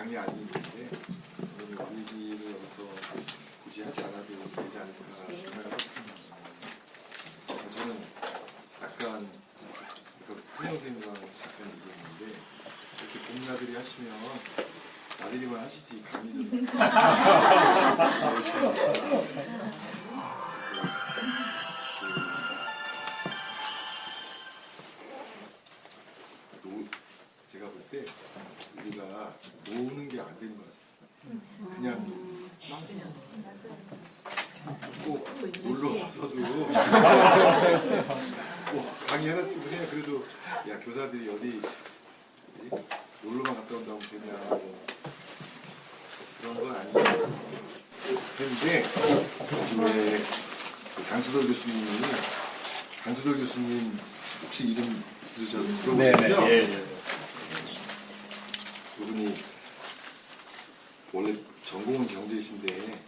강의 아니는데 오늘 그 얘기를 여기서 굳이 하지 않아도 되지 않을까 생각을 합니다. 저는 약간 훈영 선생님이랑 잠깐 얘기했는데 이렇게 봄나들이 하시면 나들이만 하시지 강의는 제가 볼 때 우리가 노는 게 안 되는 것 같아요. 그냥 꼭 놀러 와서도 뭐 강의 하나쯤은 해야 그래도 야 교사들이 어디 놀러만 갔다 온다고 되냐 뭐 그런 건 아니겠습니다. 그런데 왜 강수돌 교수님 혹시 이름 들으셨죠? 네. 그분이 원래 전공은 경제신데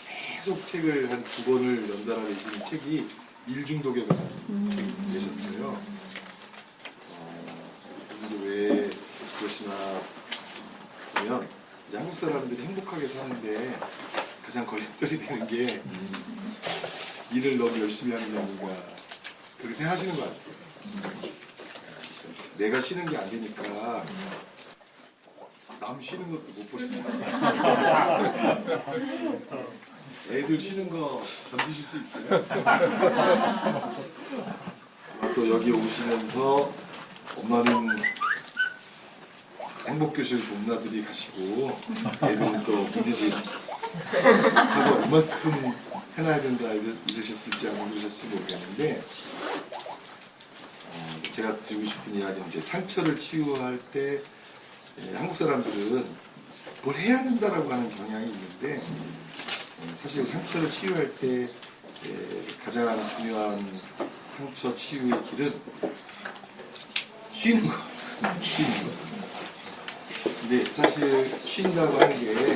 계속 책을 한 2권을 연달아 내시는 책이 일중독에 관한 책을 내셨어요. 그래서 이제 왜 그러시나 보면 이제 한국 사람들이 행복하게 사는데 가장 걸림돌이 되는 게 일을 너무 열심히 하는 게 아닌가 그렇게 생각하시는 것 같아요. 내가 쉬는 게 안 되니까 남 쉬는 것도 못 보시잖아요. 애들 쉬는 거 견디실 수 있어요? 또 여기 오시면서 엄마는 행복교실 봄나들이 가시고 애들은 또 문제집 하고 이만큼 해놔야 된다 이러셨을지 안 이러셨을지 모르겠는데 제가 드리고 싶은 이야기는 이제 상처를 치유할 때 한국 사람들은 뭘 해야 된다라고 하는 경향이 있는데 사실 상처를 치유할 때 가장 중요한 상처 치유의 길은 쉬는 거. 근데 사실 쉰다고 하는 게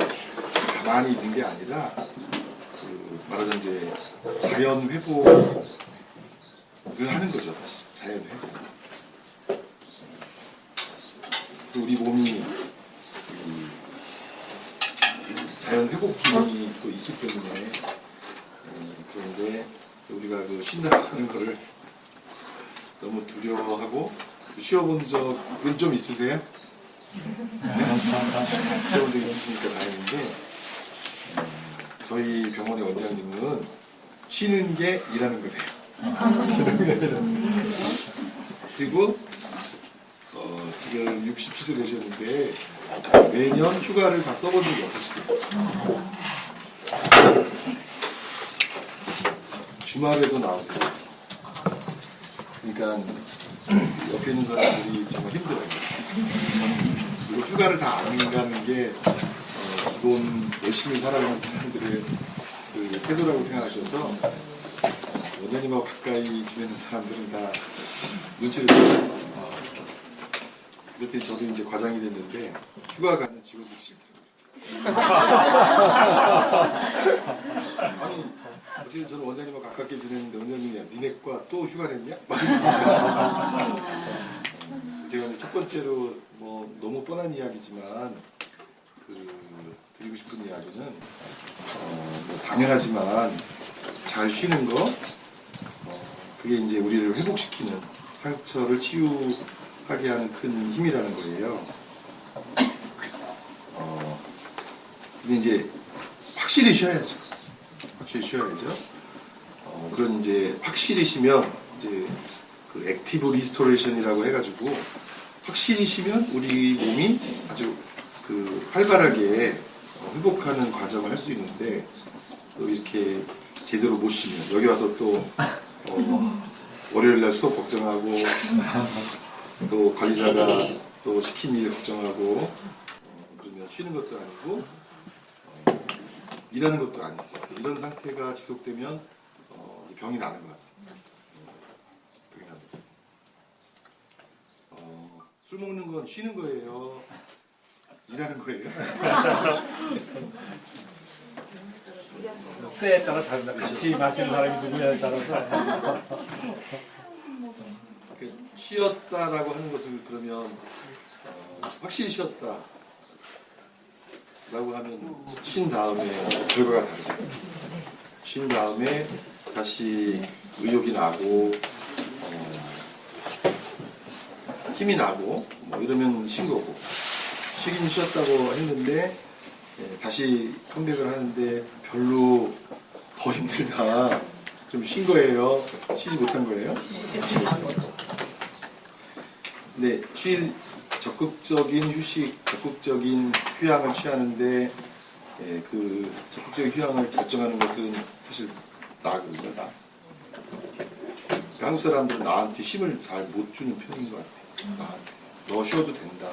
가만히 있는 게 아니라 말하자면 이제 자연 회복을 하는 거죠. 사실 자연 회복. 우리 몸이 자연 회복 기능이 또 있기 때문에 그런데 우리가 그 쉰다는 거를 너무 두려워하고 쉬어본 적은 좀 있으세요? 쉬어본 적 있으시니까 다행인데 저희 병원의 원장님은 쉬는 게 일하는 거래요. 그리고 지금 67세 되셨는데 매년 휴가를 다 써본 적이 없으시대요. 주말에도 나오세요. 그러니까 옆에 있는 사람들이 정말 힘들어요. 그리고 휴가를 다 안 가는 게 기본 열심히 살아가는 사람들의 그 태도라고 생각하셔서 원장님하고 가까이 지내는 사람들은 다 눈치를 보죠. 그랬더니 저도 이제 과장이 됐는데 휴가 가는 직원들이 싫더라고요. 아니 어쨌든 저는 원장님하고 가깝게 지내는데 원장님이 야 니네과 또 휴가 냈냐? 제가 이제 첫 번째로 뭐 너무 뻔한 이야기지만 드리고 싶은 이야기는 뭐 당연하지만 잘 쉬는 거 그게 이제 우리를 회복시키는 상처를 치유하게 하는 큰 힘이라는 거예요. 근데 이제 확실히 쉬어야죠. 그런 이제 확실히 쉬면 이제 그 액티브 리스토레이션이라고 해가지고 확실히 쉬면 우리 몸이 아주 그 활발하게 회복하는 과정을 할 수 있는데 또 이렇게 제대로 못 쉬면 여기 와서 또 월요일날 수업 걱정하고 또 관리자가 또 시킨 일 걱정하고 그러면 쉬는 것도 아니고 일하는 것도 아니고 이런 상태가 지속되면 병이 나는 것 같아요. 술 먹는 건 쉬는 거예요? 일하는 거예요? 때에 따라 다르다. 같이 마시는 사람이 누구냐에 따라서. 쉬었다라고 하는 것을 그러면 확실히 쉬었다. 라고 하면 쉰 다음에 결과가 다르죠. 쉰 다음에 다시 의욕이 나고 힘이 나고 뭐 이러면 쉰 거고, 쉬긴 쉬었다고 했는데 다시 컴백을 하는데 별로 더 힘들다, 좀 쉰 거예요? 쉬지 못한 거예요? 네, 적극적인 휴식, 적극적인 휴양을 취하는데 그 적극적인 휴양을 결정하는 것은 사실 나거든요. 나. 한국 사람들은 나한테 힘을 잘 못 주는 편인 것 같아요. 나한테. 너 쉬어도 된다.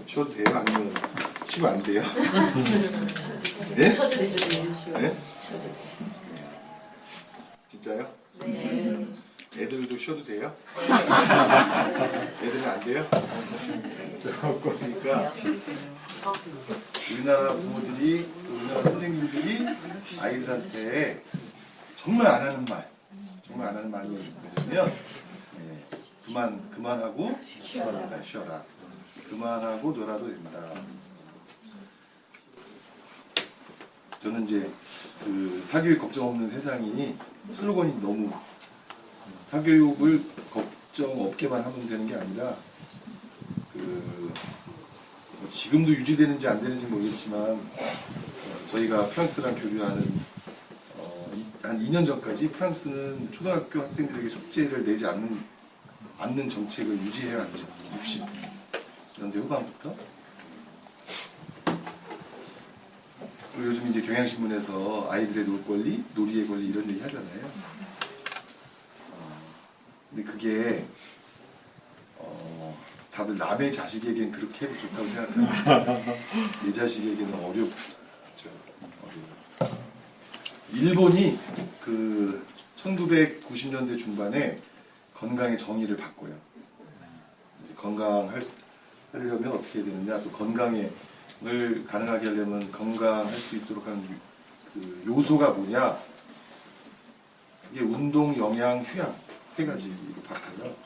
쉬어도 돼요? 아니면 쉬면 안 돼요? 네? 네? 진짜요? 네. 애들도 쉬어도 돼요? 애들은 안 돼요? 그러니까 우리나라 부모들이, 우리나라 선생님들이 아이들한테 정말 안 하는 말이 뭐냐면 그만하고 쉬어라. 그만하고 놀아도 된다. 저는 이제 그 사교육 걱정 없는 세상이 슬로건이 너무, 사교육을 걱정 없게만 하면 되는 게 아니라 지금도 유지되는지 안 되는지 모르겠지만 저희가 프랑스랑 교류하는 한 2년 전까지 프랑스는 초등학교 학생들에게 숙제를 내지 않는 정책을 유지해야 하죠. 60년대 후반부터. 그리고 요즘 이제 경향신문에서 아이들의 놀 권리, 놀이의 권리 이런 얘기 하잖아요. 근데 그게 다들 남의 자식에겐 그렇게 해도 좋다고 생각하는데 내 자식에게는 어렵죠. 어려워요. 일본이 그 1990년대 중반에 건강의 정의를 바꿔요. 이제 건강하려면 어떻게 해야 되느냐, 또 건강을 가능하게 하려면 건강할 수 있도록 하는 그 요소가 뭐냐, 이게 운동, 영양, 휴양 세 가지로 바꿔요.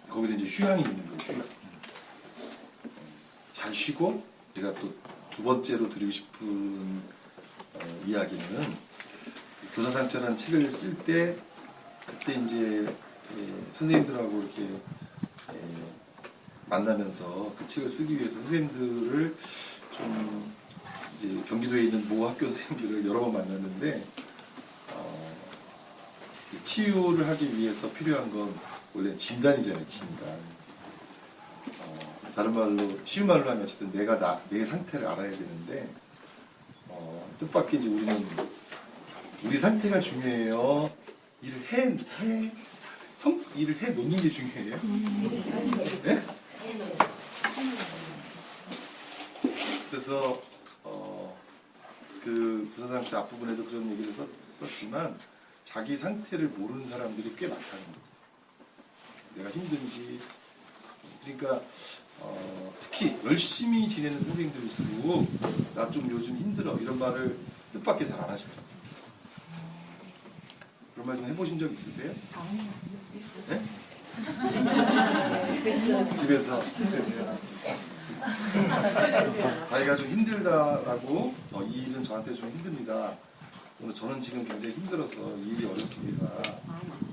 거기도 이제 휴양이 있는 거예요. 휴양. 잘 쉬고, 제가 또 두 번째로 드리고 싶은 이야기는 교사상처라는 책을 쓸 때 그때 이제 선생님들하고 이렇게 만나면서 그 책을 쓰기 위해서 선생님들을 좀 이제 경기도에 있는 모 학교 선생님들을 여러 번 만났는데 치유를 하기 위해서 필요한 건 원래 진단이잖아요. 진단. 다른 말로, 쉬운 말로 하면 어쨌든 내가 내 상태를 알아야 되는데 뜻밖의 이제 우리는 우리 상태가 중요해요. 일을 해 놓는 게 중요해요. 네? 그래서 그 교사상처 앞부분에도 그런 얘기를 썼지만 자기 상태를 모르는 사람들이 꽤 많다는 거예요. 내가 힘든지. 그러니까 특히 열심히 지내는 선생님들일수록 나 좀 요즘 힘들어 이런 말을 뜻밖의 잘 안 하시더라고요. 그런 말 좀 해보신 적 있으세요? 네? 집에서 자기가 좀 힘들다라고 이 일은 저한테 좀 힘듭니다. 오늘 저는 지금 굉장히 힘들어서 이 일이 어렵습니다.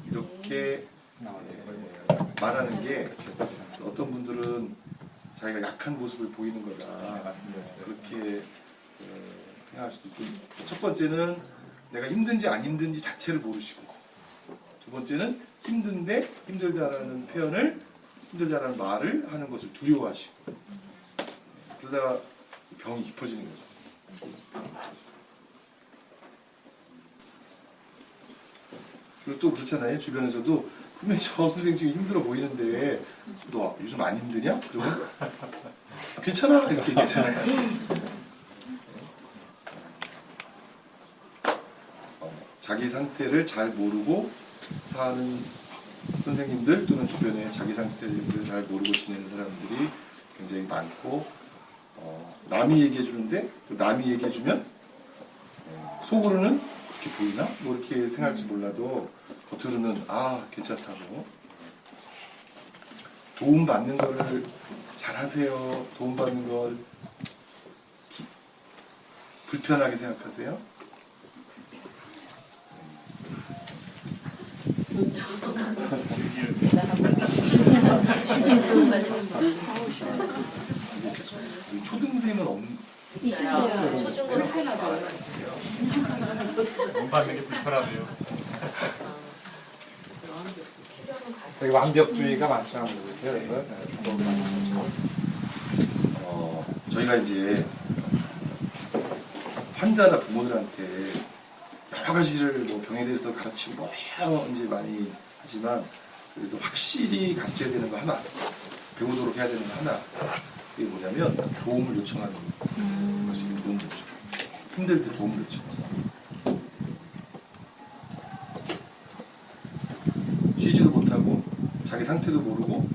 이렇게 말하는 게 어떤 분들은 자기가 약한 모습을 보이는 거다. 그렇게 생각할 수도 있고, 첫 번째는 내가 힘든지 안 힘든지 자체를 모르시고, 두 번째는 힘든데 힘들다라는 표현을, 힘들다라는 말을 하는 것을 두려워하시고, 그러다가 병이 깊어지는 거죠. 그리고 또 그렇잖아요. 주변에서도 분명히 저 선생님 지금 힘들어 보이는데 너 요즘 안 힘드냐? 그러면 괜찮아 이렇게 얘기하잖아요. 자기 상태를 잘 모르고 사는 선생님들 또는 주변에 자기 상태를 잘 모르고 지내는 사람들이 굉장히 많고, 남이 얘기해 주는데 또 남이 얘기해 주면 속으로는 그렇게 보이나? 뭐 이렇게 생각할지 몰라도 겉으로는 괜찮다고 도움받는 거를 잘하세요? 도움받는 걸 불편하게 생각하세요? 우리 초등생은 있으세요. 초중고는 하나도 돈 받는 게 불편하네요. 되게 완벽주의가 많잖아요. 그래서 저희가 이제 환자나 부모들한테 여러 가지를 뭐 병에 대해서 가르치고 뭐 여러 이제 많이 하지만 그래도 확실히 가르쳐야 되는 거 하나, 배우도록 해야 되는 거 하나, 그게 뭐냐면 도움을 요청하는 것이 도움을 요청. 힘들 때 도움을 요청. 쉬지도 못하고 자기 상태도 모르고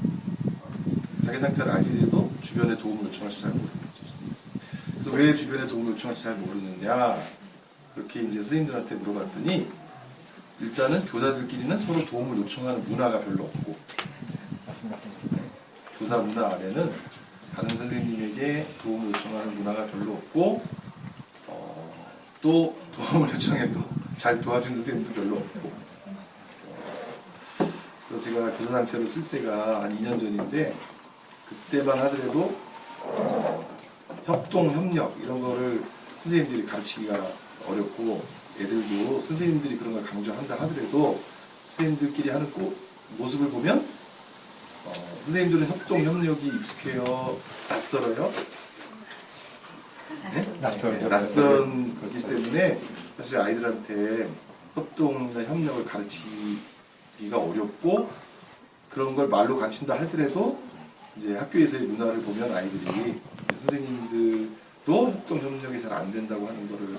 자기 상태를 알기에도 주변에 도움을 요청할지 잘 모르는 거죠. 그래서 왜 주변에 도움을 요청할지 잘 모르느냐 그렇게 이제 선생님들한테 물어봤더니 일단은 교사들끼리는 서로 도움을 요청하는 문화가 별로 없고 교사 문화 안에는 다른 선생님에게 도움을 요청하는 문화가 별로 없고 또 도움을 요청해도 잘 도와주는 선생님도 별로 없고 그래서 제가 교사상처를 쓸 때가 한 2년 전인데 그때만 하더라도 협동, 협력 이런 거를 선생님들이 가르치기가 어렵고 애들도 선생님들이 그런 걸 강조한다 하더라도 선생님들끼리 하는 모습을 보면 선생님들은 협동, 협력이 익숙해요? 낯설어요? 네? 낯설죠. 낯선기 때문에 사실 아이들한테 협동이나 협력을 가르치기가 어렵고 그런 걸 말로 가르친다 하더라도 이제 학교에서의 문화를 보면 아이들이 선생님들도 협동, 협력이 잘 안 된다고 하는 거를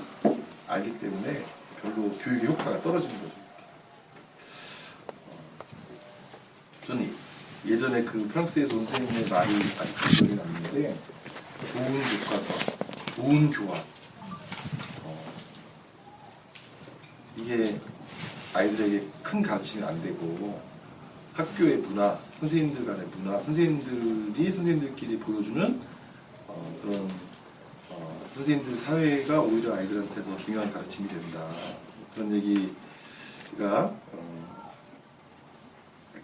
알기 때문에 별로 교육의 효과가 떨어지는 거죠. 저는 예전에 그 프랑스에서 온 선생님의 말이 아직도 기억이 남는데 좋은 교과서, 좋은 교환 이게 아이들에게 큰 가르침이 안 되고 학교의 문화, 선생님들 간의 문화, 선생님들이 선생님들끼리 보여주는 그런 선생님들 사회가 오히려 아이들한테 더 중요한 가르침이 된다. 그런 얘기가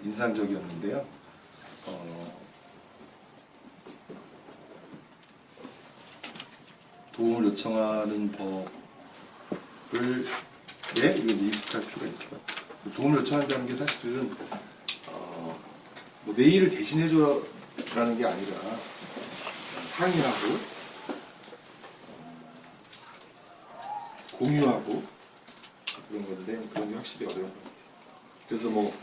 인상적이었는데요. 도움을 요청하는 법을 우리가 익숙할 필요가 있어요. 도움을 요청한다는 게 사실은 뭐 내 일을 대신해줘라는 게 아니라 상의하고 공유하고 그런 건데 그런 게 확실히 어려운 것 같아요. 그래서 뭐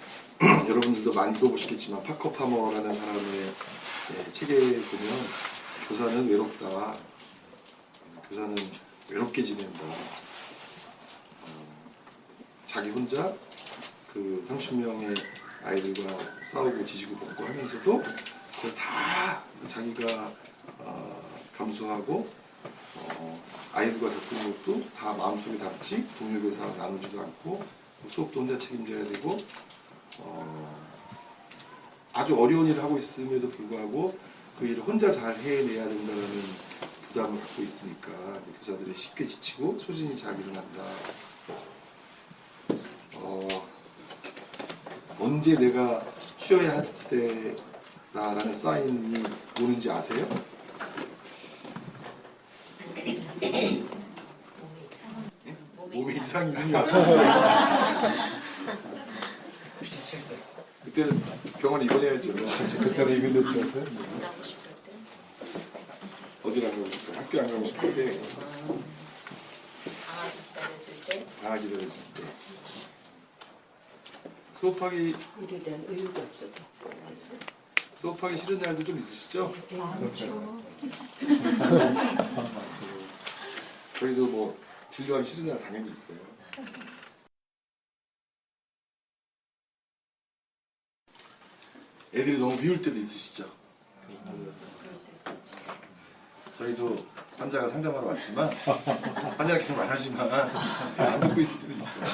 여러분들도 많이 읽어보시겠지만 파커 파머라는 사람의 책에 보면 교사는 외롭다. 교사는 외롭게 지낸다. 자기 혼자 그 30명의 아이들과 싸우고 지지고 볶고 하면서도 그걸 다 자기가 감수하고 아이들과 겪은 것도 다 마음속에 담지 동료교사 나누지도 않고 수업도 혼자 책임져야 되고 아주 어려운 일을 하고 있음에도 불구하고 그 일을 혼자 잘 해내야 된다는 부담을 갖고 있으니까 교사들이 쉽게 지치고 소진이 잘 일어난다. 언제 내가 쉬어야 할 때다라는 사인이 오는지 아세요? 몸에 이상이 이미 왔어요. 그때는 병원에 입원해야죠. 그때는 이미 늦었어요. 어디를 안 가고 싶어요? 학교 안 가고 싶은데 강아지 데려줄 때 수업하기 일에 대한 의욕이 없어져. 수업하기 싫은 날도 좀 있으시죠? 그렇죠. 저희도 뭐 진료하기 싫은 날 당연히 있어요. 애들이 너무 미울 때도 있으시죠? 저희도 환자가 상담하러 왔지만 환자가 계속 말하지만 안 듣고 있을 때도 있어요.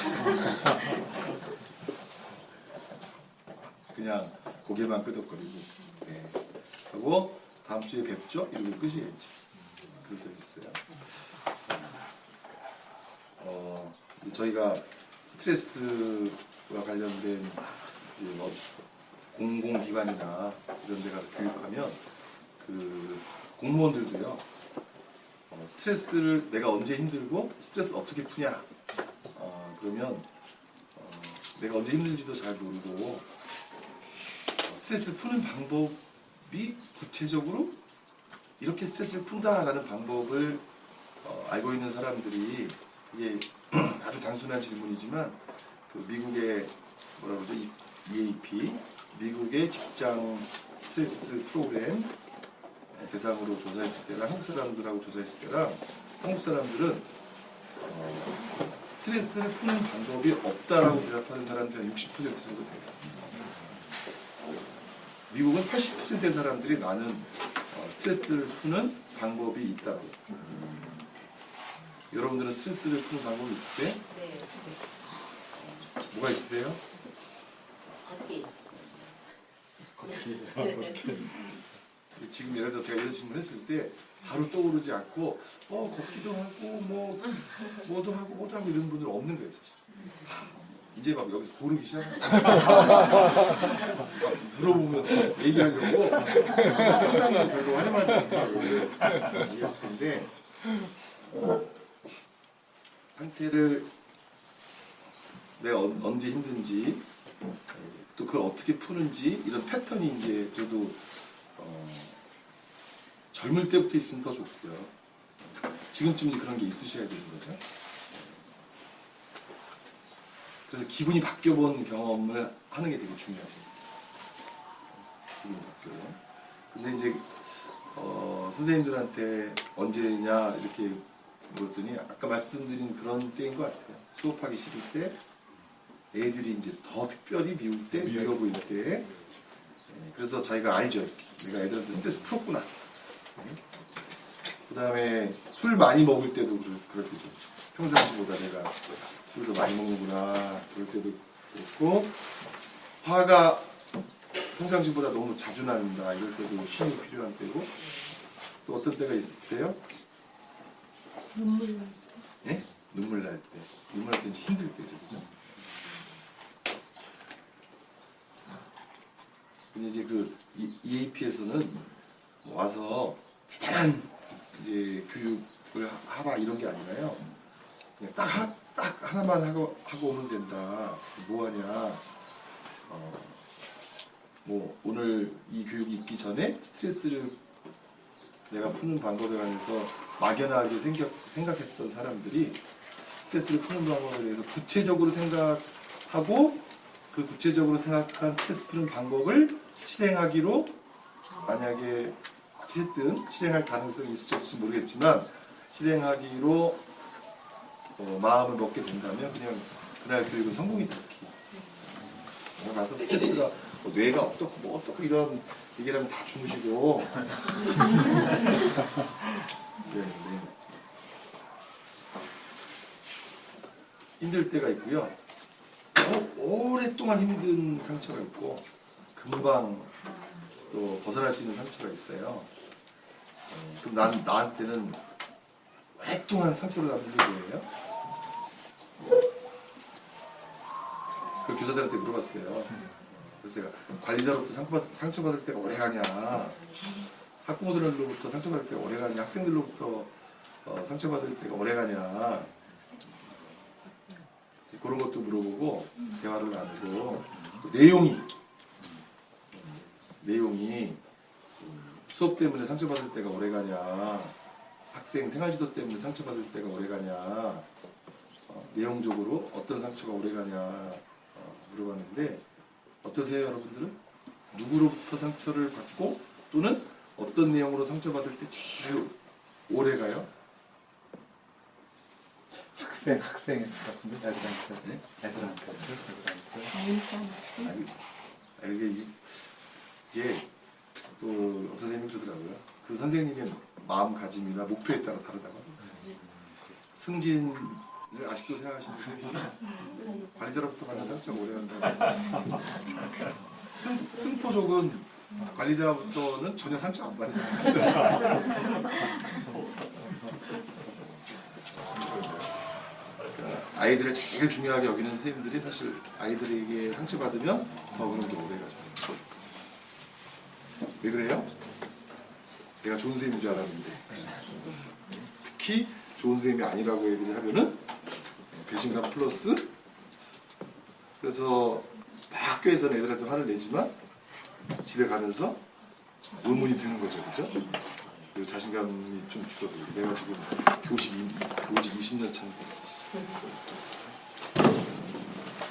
그냥 고개만 끄덕거리고 하고 다음 주에 뵙죠? 이러고 끝이겠지. 그렇게 있어요. 이제 저희가 스트레스와 관련된 이제 뭐 공공기관이나 이런 데 가서 교육하면 그 공무원들도요, 스트레스를 내가 언제 힘들고 스트레스 어떻게 푸냐, 그러면 내가 언제 힘든지도 잘 모르고 스트레스를 푸는 방법이 구체적으로 이렇게 스트레스를 푼다라는 방법을 알고 있는 사람들이, 이게 아주 단순한 질문이지만 그 미국의 뭐라고 그러죠? EAP, 미국의 직장 스트레스 프로그램 대상으로 조사했을 때랑 한국 사람들하고 조사했을 때랑 한국 사람들은 스트레스를 푸는 방법이 없다라고 대답하는 사람들이 한 60% 정도 돼요. 미국은 80%의 사람들이 나는 스트레스를 푸는 방법이 있다고. 여러분들은 스트레스를 푸는 방법이 있으세요? 네. 뭐가 있으세요? 걷기. 지금 예를 들어 제가 이런 질문을 했을 때 바로 떠오르지 않고 걷기도 하고 뭐도 하고 이런 분들 없는 거예요, 사실. 이제 막 여기서 고르기 시작합니다. 물어보면 얘기하려고 평상시 별로 활용하지 않는 걸 얘기하실 텐데, 상태를 내가 언제 힘든지, 또 그걸 어떻게 푸는지, 이런 패턴이 이제 그래도 젊을 때부터 있으면 더 좋고요. 지금쯤 그런 게 있으셔야 되는 거죠. 그래서 기분이 바뀌어본 경험을 하는 게 되게 중요하죠. 기분이 바뀌어요. 근데 이제 선생님들한테 언제냐 이렇게 물었더니 아까 말씀드린 그런 때인 것 같아요. 수업하기 싫을 때, 애들이 이제 더 특별히 미울 때, 미워 보일 때. 그래서 자기가 알죠. 내가 애들한테 스트레스 풀었구나. 그 다음에 술 많이 먹을 때도 그럴 때죠. 평상시보다 내가 술도 많이 먹는구나. 그럴 때도 그렇고, 화가 평상시보다 너무 자주 난다. 이럴 때도 쉼이 필요한 때고, 또 어떤 때가 있으세요? 눈물. 예? 눈물 날 때. 눈물 날 때는 힘들 때죠. 그죠? 근데 이제 그 EAP에서는 와서 대단한 이제 교육을 하라 이런 게 아니라요. 그냥 딱 하나만 하고 오면 된다. 뭐 하냐. 뭐 오늘 이 교육이 있기 전에 스트레스를 내가 푸는 방법에 관해서 막연하게 생각했던 사람들이 스트레스를 푸는 방법에 대해서 구체적으로 생각하고, 그 구체적으로 생각한 스트레스 푸는 방법을 실행하기로, 만약에 어쨌든 실행할 가능성이 있을지 없을지 모르겠지만 실행하기로 마음을 먹게 된다면 그냥 그날 교육은 성공이 되기. 가서 스트레스가 뇌가 어떻고 뭐 어떻고 이런 얘기를 하면 다 주무시고 네. 힘들 때가 있고요. 오랫동안 힘든 상처가 있고 금방 또 벗어날 수 있는 상처가 있어요. 그럼 나한테는 오랫동안 상처를 남는 게 뭐예요? 그 교사들한테 물어봤어요. 그래서 제가 관리자로부터 상처받을 때가 오래가냐, 학부모들로부터 상처받을 때가 오래가냐, 학생들로부터 상처받을 때가 오래가냐, 그런 것도 물어보고 대화를 나누고, 내용이 수업 때문에 상처받을 때가 오래가냐, 학생 생활지도 때문에 상처받을 때가 오래가냐, 내용적으로 어떤 상처가 오래가냐 물어봤는데, 어떠세요 여러분들은? 누구로부터 상처를 받고 또는 어떤 내용으로 상처받을 때 제일 오래가요? 학생 같은데 애들한테. 네? 애들한테. 이게 또 어떤 선생님이 그러더라고요. 그 선생님의 마음가짐이나 목표에 따라 다르다고 하더라고요. 승진을 아직도 생각하시는 선생님이 관리자로부터 받는 상처가 오래간다고. 승토족은 관리자부터는 전혀 상처 안 받는 아이들을 제일 중요하게 여기는 선생님들이 사실 아이들에게 상처받으면 더 그런 게 오래가죠. 왜 그래요? 내가 좋은 선생님인 줄 알았는데 특히 좋은 선생님이 아니라고 애들이 하면은 배신감 플러스 그래서 막 학교에서는 애들한테 화를 내지만 집에 가면서 의문이 드는 거죠. 그죠? 그리고 자신감이 좀 줄어들고 내가 지금 교직 20년 차인데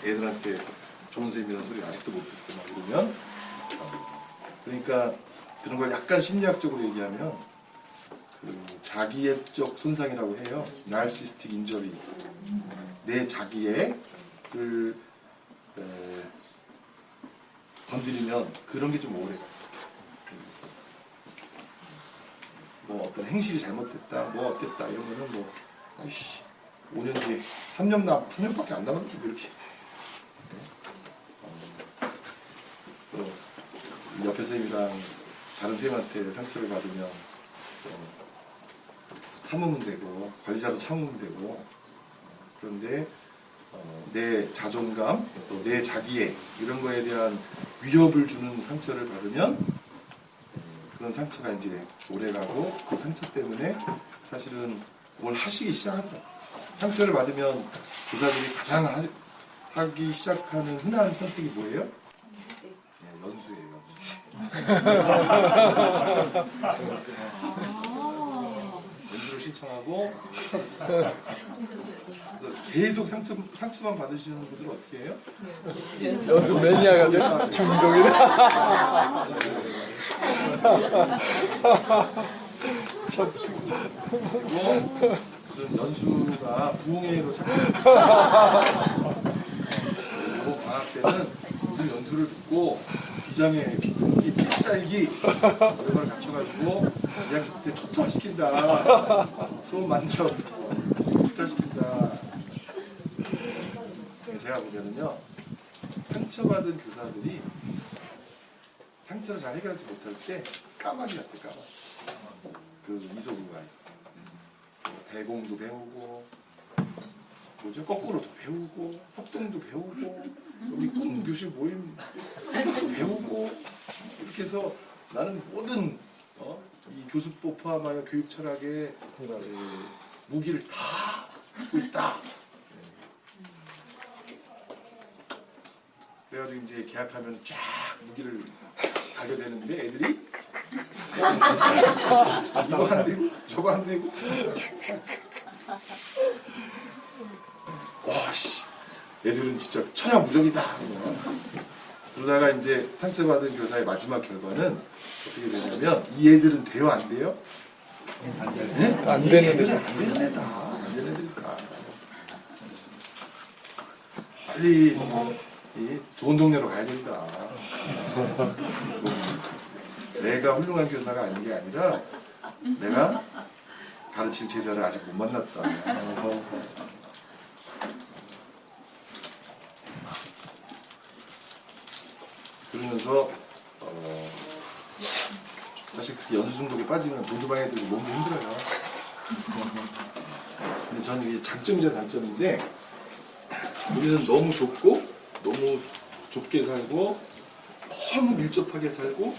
애들한테 좋은 선생님이라는 소리 아직도 못 듣고 막 이러면 그러니까 그런 걸 약간 심리학적으로 얘기하면 그 자기애적 손상이라고 해요. 나르시스틱 인저리. 내 자기애를 건드리면 그런 게 좀 오래 가요. 뭐 어떤 행실이 잘못됐다, 뭐 어땠다 이런 거는 뭐 아이씨 5년 뒤에 3년밖에 안 남았지 이렇게. 또 옆에 선생님이랑 다른 선생님한테 상처를 받으면 참으면 되고 관리자도 참으면 되고 그런데 내 자존감 또 내 자기애 이런 거에 대한 위협을 주는 상처를 받으면 그런 상처가 이제 오래가고 그 상처 때문에 사실은 뭘 하시기 시작하더라고요. 상처를 받으면 교사들이 가장 하기 시작하는 흔한 선택이 뭐예요? 네, 연수예요. 연수를 신청하고 그래서 계속 상처만 받으시는 분들은 어떻게 해요? 연수 매니아가 돼? 중독이다. 그리고 무슨 연수가 부흥회로 착각해요. 그리고 방학 때는 무슨 연수를 듣고 비장의 필살기 이런 걸 갖춰가지고 그냥 그때 초토화시킨다. 손 만져 초토화시킨다. 제가 보기에는요 상처받은 교사들이 상처를 잘 해결하지 못할 때 까마귀 같아 까마귀. 그 이소구가 대공도 배우고 뭐죠 거꾸로도 배우고 협동도 배우고 우리 꿈교실 모임 배우고 이렇게 해서 나는 모든 이 교수법 포함하여 교육 철학의 무기를 다 갖고 있다. 그래가지고 이제 계약하면 쫙 무기를 가게 되는데 애들이 이거 안 되고 저거 안 되고 와씨 애들은 진짜 천하무적이다. 그러다가 이제 상처받은 교사의 마지막 결과는 어떻게 되냐면 이 애들은 돼요 안 돼요? 안 되네. 안 되는 애들은 안 되는 애다. 안 되는 애들이니까 빨리 이 좋은 동네로 가야 된다. 내가 훌륭한 교사가 아닌 게 아니라 내가 가르칠 제자를 아직 못 만났다. 그러면서 사실 그 연수 중독에 빠지면 돈도방에 들고 몸도 힘들어요. 근데 저는 이게 장점이자 단점인데 우리는 너무 좁고 너무 좁게 살고 너무 밀접하게 살고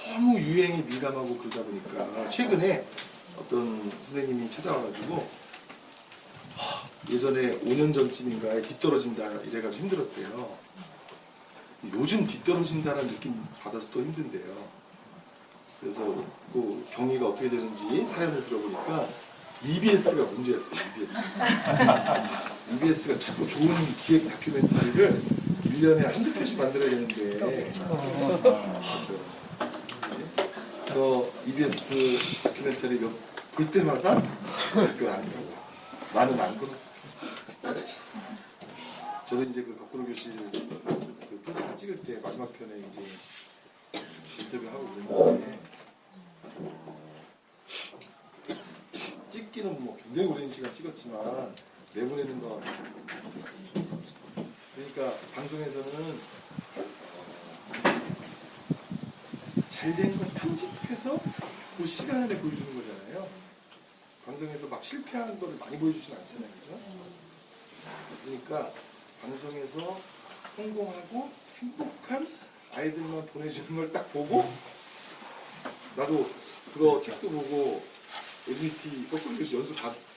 너무 유행에 민감하고 그러다 보니까 최근에 어떤 선생님이 찾아와가지고 예전에 5년 전쯤인가에 뒤떨어진다 이래가지고 힘들었대요. 요즘 뒤떨어진다는 느낌 받아서 또 힘든데요. 그래서 그 경위가 어떻게 되는지 사연을 들어보니까 EBS가 문제였어요. EBS가 자꾸 좋은 기획 다큐멘터리를 1년에 한두 편씩 만들어야 되는데 그래서 EBS 다큐멘터리 볼 때마다 그걸 안 그러고 나는 안 그러고 저도 이제 그 거꾸로 교실 그 프로젝트 찍을 때 마지막 편에 이제 인터뷰하고 그랬는데 찍기는 뭐 굉장히 오랜 시간 찍었지만 내보내는 거 그러니까 방송에서는 잘 된 거 편집해서 그 시간 안에 보여주는 거잖아요. 방송에서 막 실패한 거를 많이 보여주진 않잖아요. 그죠? 그러니까 방송에서 성공하고 행복한 아이들만 보내주는 걸 딱 보고 나도 그거 책도 보고 에듀니티 거꾸로 교수 연수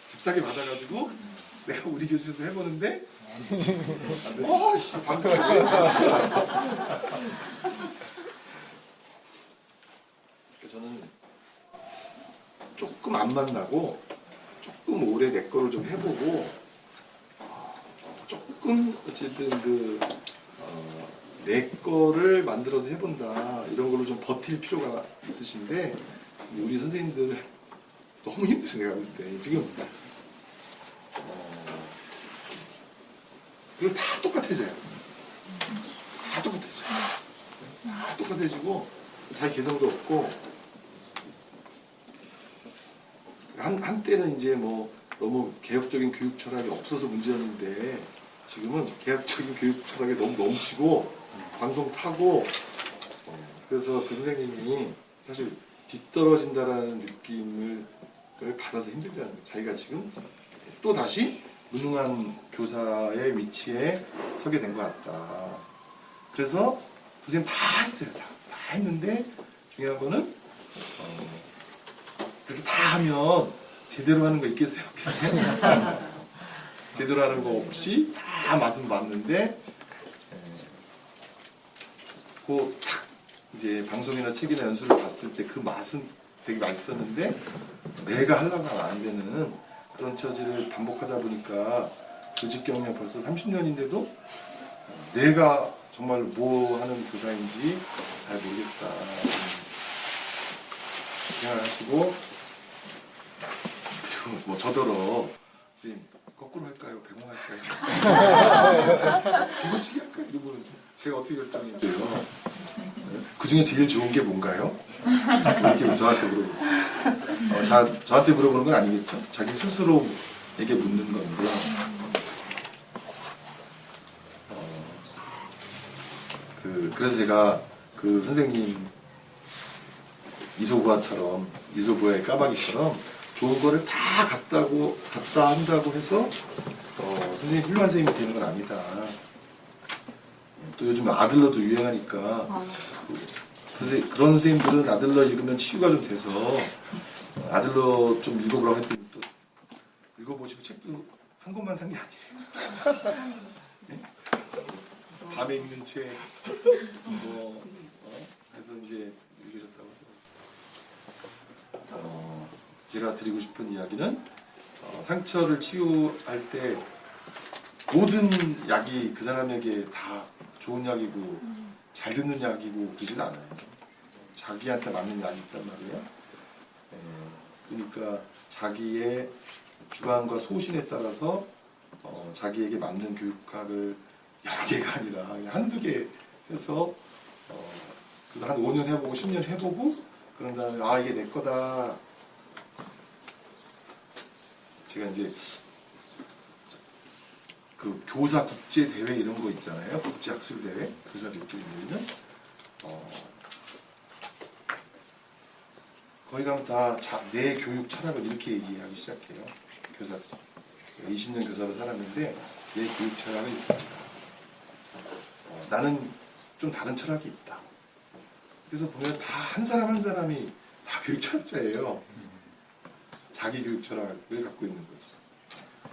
잽싸게 받아가지고 내가 우리 교실에서 해보는데 씨 방송에 저는 조금 안 만나고 조금 오래 내 거를 좀 해보고 조금 어쨌든 내 거를 만들어서 해본다 이런 걸로 좀 버틸 필요가 있으신데 우리 선생님들 너무 힘드세요. 내가 볼 때 지금 그리고 다 똑같아져요. 다 똑같아져요. 다 똑같아지고 자기 개성도 없고 한때는 이제 뭐 너무 개혁적인 교육 철학이 없어서 문제였는데 지금은 개혁적인 교육 철학이 너무 넘치고 방송 타고 그래서 그 선생님이 사실 뒤떨어진다라는 느낌을 받아서 힘들다는 거예요. 자기가 지금 또 다시 무능한 교사의 위치에 서게 된 것 같다. 그래서 선생님 다 했어요. 다 했는데 중요한 거는 그렇게 다 하면 제대로 하는 거 있겠어요? 없겠어요? 제대로 하는 거 없이 다 맛은 봤는데 딱 이제 방송이나 책이나 연수를 봤을 때 그 맛은 되게 맛있었는데 내가 하려고 하면 안 되는 그런 처지를 반복하다 보니까 교직 경력 벌써 30년인데도 내가 정말 뭐 하는 교사인지 잘 모르겠다 생각하시고 그리고 뭐 저더러 선생님 거꾸로 할까요? 배공할까요? 비고치기 할까요? 이러고는 제가 어떻게 결정했대요? 그 중에 제일 좋은 게 뭔가요? 이렇게 저한테 물어보세요. 저한테 물어보는 건 아니겠죠? 자기 스스로에게 묻는 건데 그래서 제가 그 선생님 이소부의 까마귀처럼 좋은 거를 다 갖다 한다고 해서 선생님 훌륭한 선생님이 되는 건 아니다. 또 요즘 아들러도 유행하니까 그런 선생님들은 아들러 읽으면 치유가 좀 돼서 아들러 좀 읽어보라고 했더니 또 읽어보시고 책도 한 권만 산 게 아니에요. 네? 밤에 읽는 책 그래서 이제 읽으셨다고 하더라고요. 제가 드리고 싶은 이야기는 상처를 치유할 때 모든 약이 그 사람에게 다 좋은 약이고 잘 듣는 약이고 그러진 않아요. 자기한테 맞는 약이 있단 말이에요. 그러니까 자기의 주관과 소신에 따라서 자기에게 맞는 교육학을 여러 개가 아니라 그냥 한두 개 해서 한 5년 해보고 10년 해보고 그런 다음에 이게 내 거다. 제가 이제 그 교사 국제 대회 이런 거 있잖아요. 국제 학술 대회 교사들끼리 모이는 거기 가면 다 내 교육 철학을 이렇게 얘기하기 시작해요. 교사들이 20년 교사로 살았는데 내 교육 철학을 이렇게 한다. 나는 좀 다른 철학이 있다. 그래서 보면 다 한 사람 한 사람이 다 교육 철학자예요. 자기 교육 철학을 갖고 있는 거지.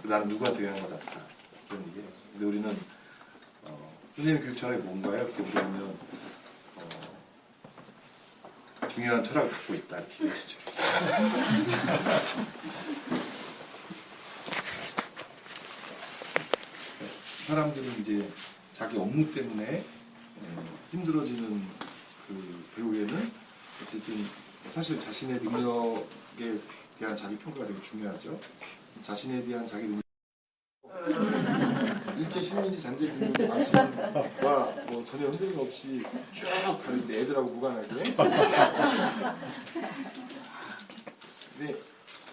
나는 누구한테 영향을 받았다. 그런 얘기예요. 근데 우리는 선생님 교육 철학이 뭔가요? 이렇게 물어보면 중요한 철학을 갖고 있다. 이렇게 얘기하시죠. 사람들은 이제 자기 업무 때문에 힘들어지는 그 배우에는 어쨌든 사실 자신의 능력에 대한 자기 평가가 되게 중요하죠. 자신에 대한 자기 능력 일제 식민지 잔재 능력 방식과 뭐 전혀 흔들림 없이 쭉 가는데 애들하고 무관하게. 근데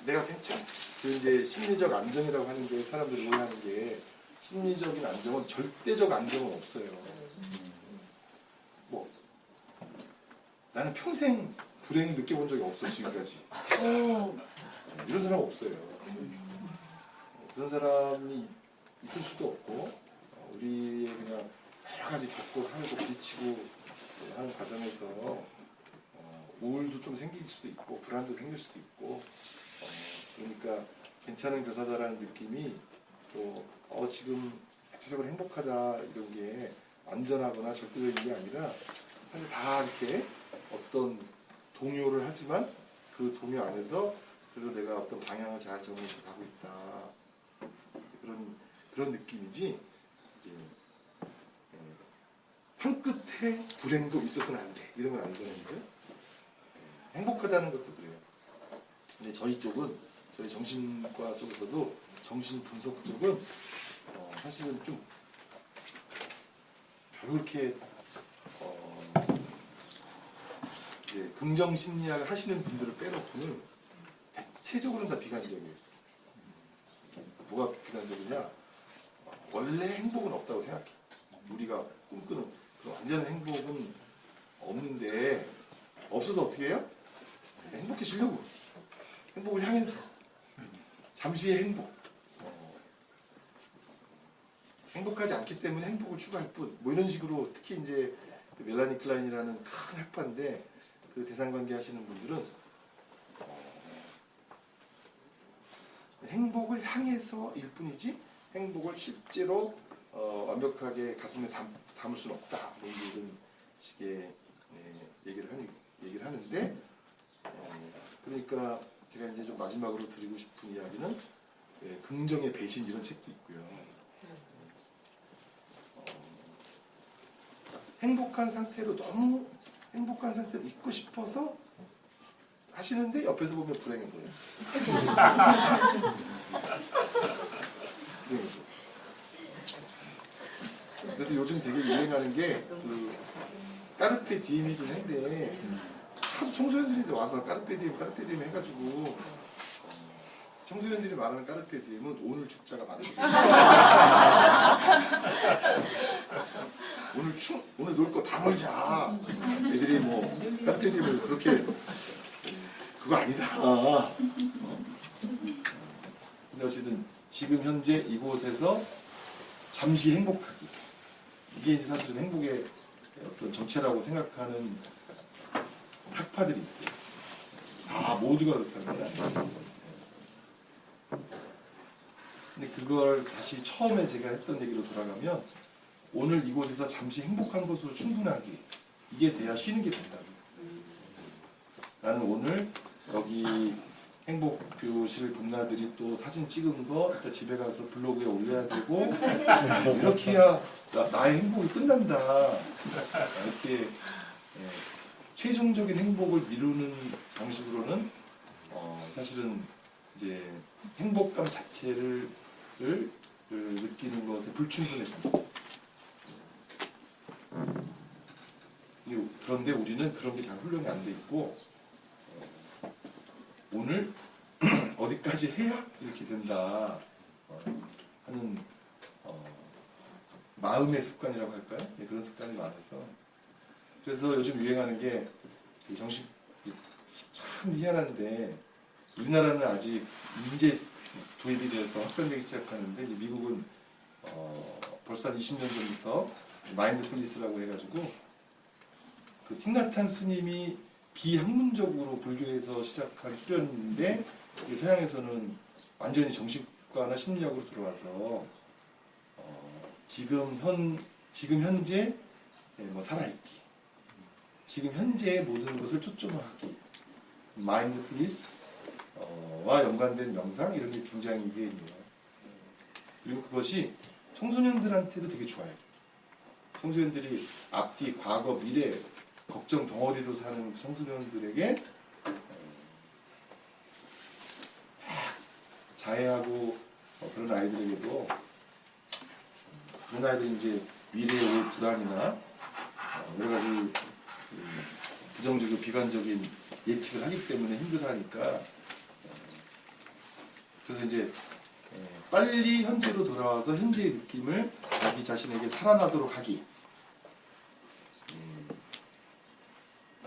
내가 괜찮아. 그 이제 심리적 안정이라고 하는 게 사람들이 오해하는 게 심리적인 안정은 절대적 안정은 없어요. 뭐 나는 평생 불행을 느껴본 적이 없어 지금까지. 이런 사람 없어요. 그런 사람이 있을 수도 없고 우리의 그냥 여러 가지 겪고 살고 부딪히고 하는 과정에서 우울도 좀 생길 수도 있고 불안도 생길 수도 있고 그러니까 괜찮은 교사다라는 느낌이 또 지금 자체적으로 행복하다 이런 게 완전하거나 절대적인 게 아니라 사실 다 이렇게 어떤 동요를 하지만 그 동요 안에서 그래도 내가 어떤 방향을 잘 정해서 가고 있다 이제 그런 느낌이지 이제 한 끝에 불행도 있어서는 안 돼 이런 건 아니잖아요. 이제 행복하다는 것도 그래요. 근데 저희 쪽은 저희 정신과 쪽에서도 정신 분석 쪽은 사실은 좀 별로 그렇게 이제 긍정 심리학을 하시는 분들을 빼놓고는 대체적으로는 다 비관적이에요. 뭐가 비관적이냐? 원래 행복은 없다고 생각해. 우리가 꿈꾸는 그런 완전한 행복은 없는데 없어서 어떻게 해요? 행복해지려고 행복을 향해서 잠시의 행복 행복하지 않기 때문에 행복을 추구할 뿐 뭐 이런 식으로 특히 이제 그 멜라니 클라인이라는 큰 학파인데 그 대상관계 하시는 분들은 행복을 향해서일 뿐이지 행복을 실제로 완벽하게 가슴에 담을 수는 없다 뭐 이런 식의 얘기를 하는데 그러니까 제가 이제 좀 마지막으로 드리고 싶은 이야기는 긍정의 배신 이런 책도 있고요. 행복한 상태로 너무 행복한 상태로 있고 싶어서 하시는데 옆에서 보면 불행해 보여요. 그래서 요즘 되게 유행하는 게 그 까르페 디엠이긴 한데 하도 청소년들이 와서 까르페 디엠 해가지고 청소년들이 말하는 까르페 디엠은 오늘 죽자가 많거든요. 오늘 놀 거 다 놀자. 애들이 뭐 까르페 디엠을 그렇게 그거 아니다. 근데 어쨌든 지금 현재 이곳에서 잠시 행복하기 이게 이제 사실은 행복의 어떤 정체라고 생각하는 학파들이 있어요. 다 모두가 그렇다는 건 아니에요. 근데 그걸 다시 처음에 제가 했던 얘기로 돌아가면 오늘 이곳에서 잠시 행복한 것으로 충분하게 이게 돼야 쉬는 게 된다. 나는 오늘 여기 행복교실 동나들이 또 사진 찍은 거 이따 집에 가서 블로그에 올려야 되고 이렇게 해야 나의 행복이 끝난다. 이렇게 최종적인 행복을 미루는 방식으로는 사실은 이제 행복감 자체를 느끼는 것에 불충분해집니다. 그런데 우리는 그런 게 잘 훈련이 안 돼 있고 오늘 어디까지 해야 이렇게 된다 하는 마음의 습관이라고 할까요? 네, 그런 습관이 많아서 그래서 요즘 유행하는 게 정신 참 희한한데 우리나라는 아직 인재 도입이 돼서 확산되기 시작하는데 이제 미국은 벌써 한 20년 전부터 마인드풀니스라고 해가지고 그 틱나탄 스님이 비학문적으로 불교에서 시작한 수련인데 서양에서는 완전히 정신과나 심리학으로 들어와서 지금 현재 뭐 살아있기, 지금 현재의 모든 것을 초점화하기, 마인드풀니스와 연관된 명상 이런 게 굉장히 유행이에요. 그리고 그것이 청소년들한테도 되게 좋아요. 청소년들이 앞뒤, 과거, 미래 걱정 덩어리로 사는 청소년들에게 자해하고 그런 아이들에게도 그런 아이들이 이제 미래에 올 불안이나 여러 가지 부정적이고 비관적인 예측을 하기 때문에 힘들어하니까 그래서 이제 빨리 현재로 돌아와서 현재의 느낌을 자기 자신에게 살아나도록 하기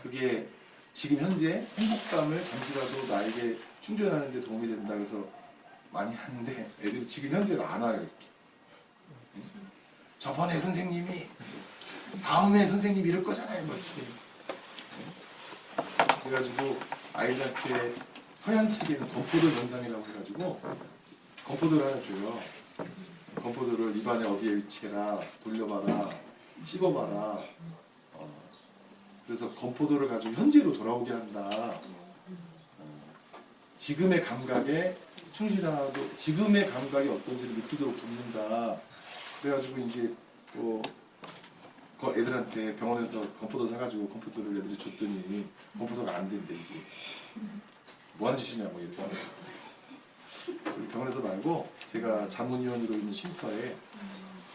그게 지금 현재 행복감을 잠시라도 나에게 충전하는 데 도움이 된다 그래서 많이 하는데 애들이 지금 현재를 안 와요. 이렇게. 저번에 선생님이 다음에 선생님이 이럴 거잖아요. 뭐 이렇게. 그래가지고 아이들한테 서양 책에는 건포도 현상이라고 해가지고 건포도를 하나 줘요. 건포도를 입안에 어디에 위치해라, 돌려봐라, 씹어봐라. 그래서 건포도를 가지고 현재로 돌아오게 한다. 지금의 감각에 충실하도 지금의 감각이 어떤지를 느끼도록 돕는다. 그래가지고 이제 또 애들한테 병원에서 건포도 사가지고 건포도를 애들이 줬더니 건포도가 안 된대 이게. 뭐 하는 짓이냐고 얘들이. 병원에서 말고 제가 자문위원으로 있는 쉼터에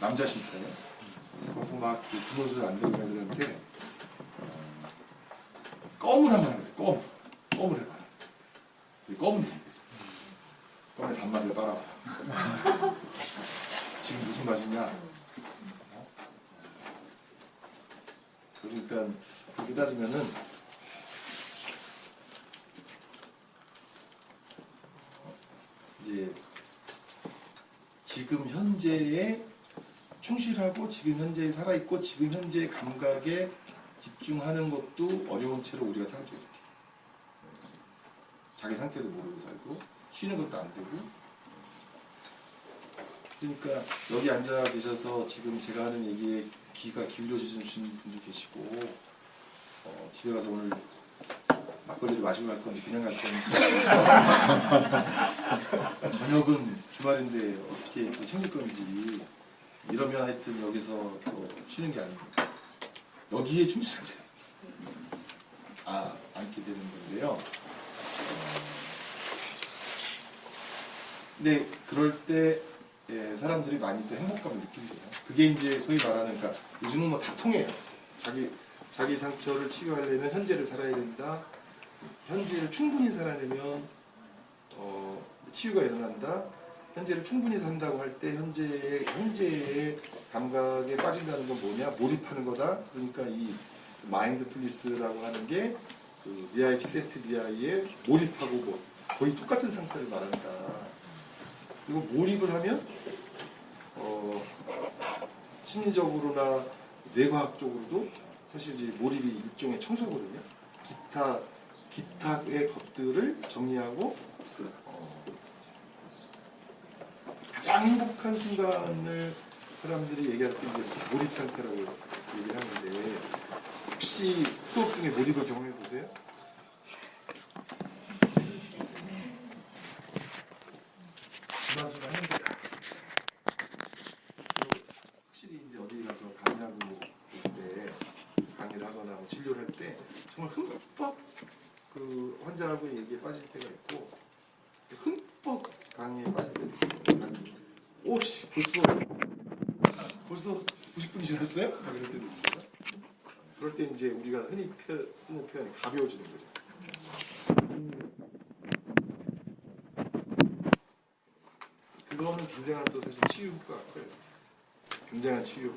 남자 쉼터에 거기서 막 부모술 안 되는 애들한테 껌을 한번 해보세요. 껌을 해봐. 껌은 된대. 껌의 단맛을 빨아봐. 지금 무슨 맛이냐? 그러니까 그렇게 따지면은 이제 지금 현재에 충실하고 지금 현재에 살아있고 지금 현재의 감각에 집중하는 것도 어려운 채로 우리가 살죠. 자기 상태도 모르고 살고 쉬는 것도 안 되고. 그러니까 여기 앉아 계셔서 지금 제가 하는 얘기에 귀가 기울여 주시는 분도 계시고 집에 가서 오늘 막걸리를 마시고 갈 건지 그냥 갈 건지 저녁은 주말인데 어떻게 또 챙길 건지 이러면 하여튼 여기서 또 쉬는 게 아닙니다. 여기에 충실하지 않게 되는 건데요. 근데 그럴 때 사람들이 많이 또 행복감을 느낀대요. 그게 이제 소위 말하는, 그러니까 요즘은 뭐 다 통해요. 자기 상처를 치유하려면 현재를 살아야 된다. 현재를 충분히 살아내면 치유가 일어난다. 현재를 충분히 산다고 할 때 현재의 감각에 빠진다는 건 뭐냐? 몰입하는 거다. 그러니까 이 마인드풀니스라고 하는 게 그 미하이 칙센트미하이의 몰입하고 뭐 거의 똑같은 상태를 말한다. 그리고 몰입을 하면 심리적으로나 뇌과학적으로도 사실 이제 몰입이 일종의 청소거든요. 기타의 것들을 정리하고 가장 행복한 순간을 사람들이 얘기할 때 이제 몰입 상태라고 얘기를 하는데 혹시 수업 중에 몰입을 경험해 보세요? 순간순간 행복이다. 확실히 이제 어디 가서 강의하고 때 강의를 하거나 뭐 진료를 할 때 정말 흠뻑 그 환자하고 얘기에 빠질 때가 있고 흠뻑 강의에 빠질 때도 있어요. 오씨 벌써 90분이 지났어요? 막 이럴 때도 있어요. 그럴 때 이제 우리가 흔히 쓰는 표현이 가벼워지는 거죠. 그거는 굉장한 또 사실 치유 효과가 커요. 굉장한 치유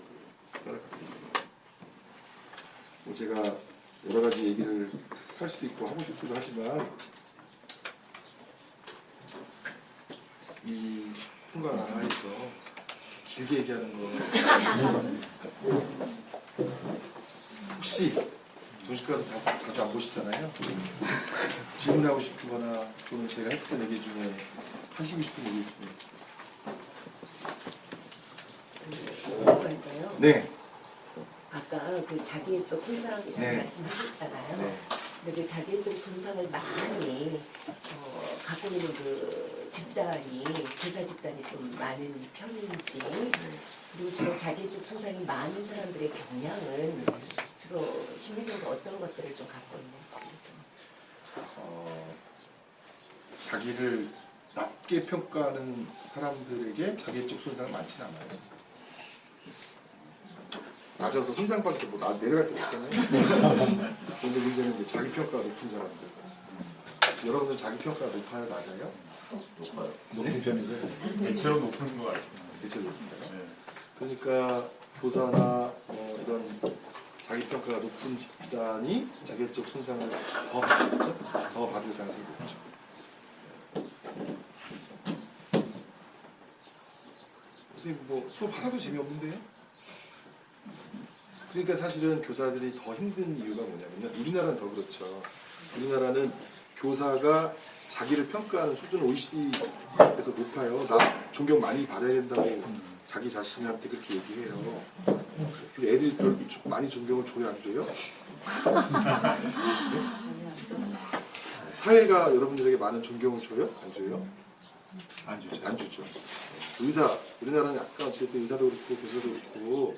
효과를 갖고 있습니다. 뭐 제가 여러 가지 얘기를 할 수도 있고 하고 싶기도 하지만 이 풍광 하나에서 길게 얘기하는 거 혹시 도시가 가서 자주 안 보시잖아요. 질문하고 싶거나 또는 제가 했던 얘기 중에 하시고 싶은 얘기 있으면 그거니까요. 네. 아까 그 자기의 쪽 손상이라고 네. 말씀하셨잖아요. 네. 근데 그 자기의 쪽 손상을 많이 갖고 있는 그 집단이 교사 집단이 좀 많은 편인지 그리고 주로 자기의 쪽 손상이 많은 사람들의 경향은 주로 심리적으로 어떤 것들을 좀 갖고 있는지 좀. 자기를 낮게 평가하는 사람들에게 자기 쪽 손상 많지는 않아요. 낮아서 손상받을 때 뭐 내려갈 때 있잖아요. 근데 문제는 이제 자기 평가가 높은 사람들. 여러분들 자기 평가가 높아요, 낮아요? 높아요. 높은 편이죠. 대체로 높은 것 같아요. 대체로 높은가요? 네. 그러니까 교사나 이런 자기평가가 높은 집단이 자기적 손상을 더 받겠죠? 더 받을 가능성이 높죠. 선생님 뭐 수업 하나도 재미없는데요? 그러니까 사실은 교사들이 더 힘든 이유가 뭐냐면요. 우리나라는 더 그렇죠. 우리나라는 교사가 자기를 평가하는 수준은 OECD에서 높아요. 나 존경 많이 받아야 된다고 자기 자신한테 그렇게 얘기해요. 근데 애들이 별 많이 존경을 줘요, 안 줘요? 사회가 여러분들에게 많은 존경을 줘요? 안 줘요? 안 주죠. 안 주죠. 의사, 우리나라는 약간 어쨌든 의사도 그렇고 교사도 그렇고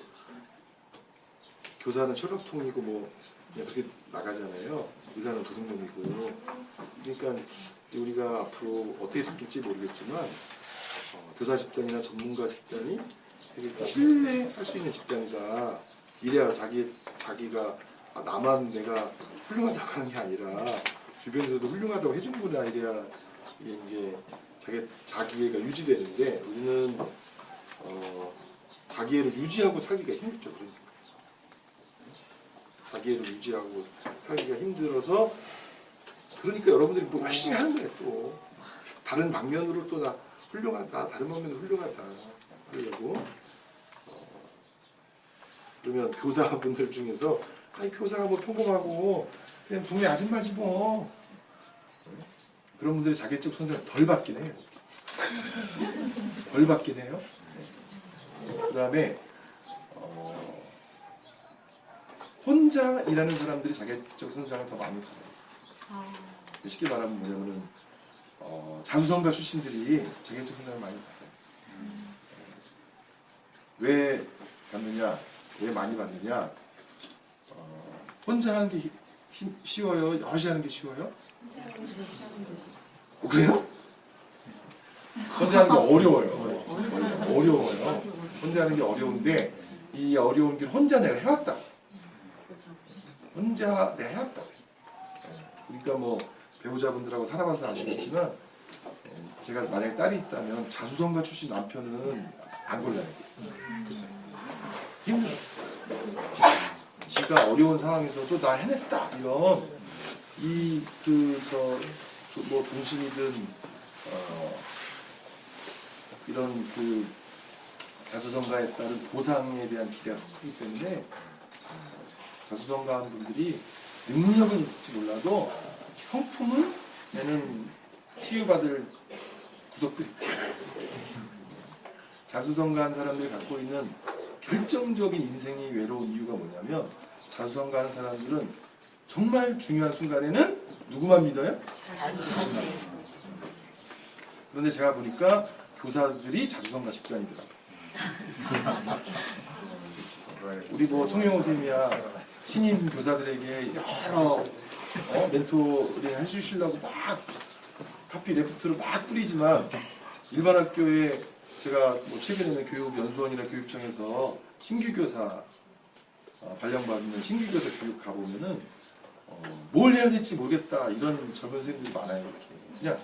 교사는 철밥통이고 뭐 그냥 그렇게 나가잖아요. 의사는 도둑놈이고. 그러니까 이제 우리가 앞으로 어떻게 바뀔지 모르겠지만 교사 집단이나 전문가 집단이 되게 신뢰할 수 있는 집단이다. 이래야 자기가 나만 내가 훌륭하다고 하는 게 아니라 주변에서도 훌륭하다고 해주는구나. 이래야 이게 이제 자기애가 유지되는데 우리는 자기애를 유지하고 살기가 힘들죠. 그러니까. 자기애를 유지하고 살기가 힘들어서 그러니까 여러분들이 뭐 열심히 하는 거예요. 또 다른 방면으로 또 나 훌륭하다, 다른 방면으로 훌륭하다 하려고 그러면 교사분들 중에서 아니 교사가 뭐 평범하고 그냥 동네 아줌마지 뭐 그런 분들이 자기적 손상을 덜 받긴 해요. 덜 받긴 해요. 그 다음에 혼자 일하는 사람들이 자기적 손상을 더 많이 받아요. 쉽게 말하면 뭐냐면은 자수성가 출신들이 자기적 손상을 많이 받아요. 왜 받느냐? 왜 많이 받느냐? 혼자 하는 게 쉬워요? 여럿이 하는 게 쉬워요? 그래요? 혼자 하는 게 어려워요. 어려워요. 혼자 하는 게 어려운데 이 어려운 길 혼자 내가 해왔다. 혼자 내가 해왔다. 그러니까 뭐 배우자분들하고 살아봐서 아시겠지만 제가 만약에 딸이 있다면 자수성가 출신 남편은 안 골라요. 힘들어. 지가 어려운 상황에서도 나 해냈다 이런 뭐 중심이든 이런 그 자수성가에 따른 보상에 대한 기대가 크기 때문에 자수성가하는 분들이 능력은 있을지 몰라도 성품은 얘는 치유받을 구석들이 있어요. 자수성가한 사람들이 갖고 있는 결정적인 인생이 외로운 이유가 뭐냐면 자수성가하는 사람들은 정말 중요한 순간에는 누구만 믿어요? 그런데 제가 보니까 교사들이 자수성가 집단이더라고요. 우리 뭐 송영호 선생님이야 신인 교사들에게 여러 멘토링 해주시려고 막 카피 레포트를 막 뿌리지만 일반 학교에 제가 뭐 최근에는 교육연수원이나 교육청에서 신규교사 발령받는 신규교사 교육 가보면은 뭘 해야 될지 모르겠다 이런 젊은 선생님들이 많아요. 이렇게 그냥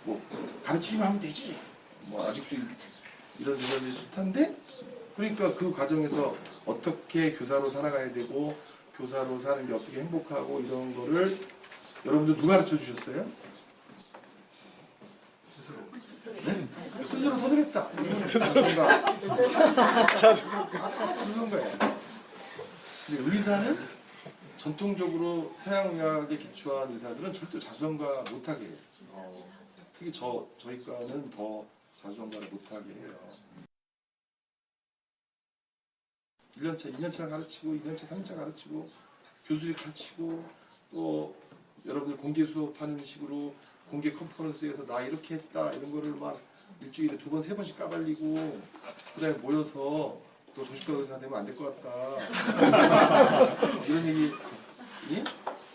뭐 가르치기만 하면 되지 뭐 아직도 이런 생각이 숱한데 그러니까 그 과정에서 어떻게 교사로 살아가야 되고 교사로 사는 게 어떻게 행복하고 이런 거를 여러분들 누가 가르쳐 주셨어요? 네? 스스로 터득했다. 자수성가예요. 근데 의사는 전통적으로 서양의학에 기초한 의사들은 절대 자수성가 못하게 해요. 특히 저희 과는 더 자수성가를 못하게 해요. 1년차, 2년차 가르치고 2년차, 3년차 가르치고 교수들이 가르치고 또 여러분들 공개 수업하는 식으로 공개 컨퍼런스에서 나 이렇게 했다 이런 거를 막 일주일에 2번, 3번씩 까발리고 그 다음에 모여서 또 조직과 의사 되면 안 될 것 같다 이런 얘기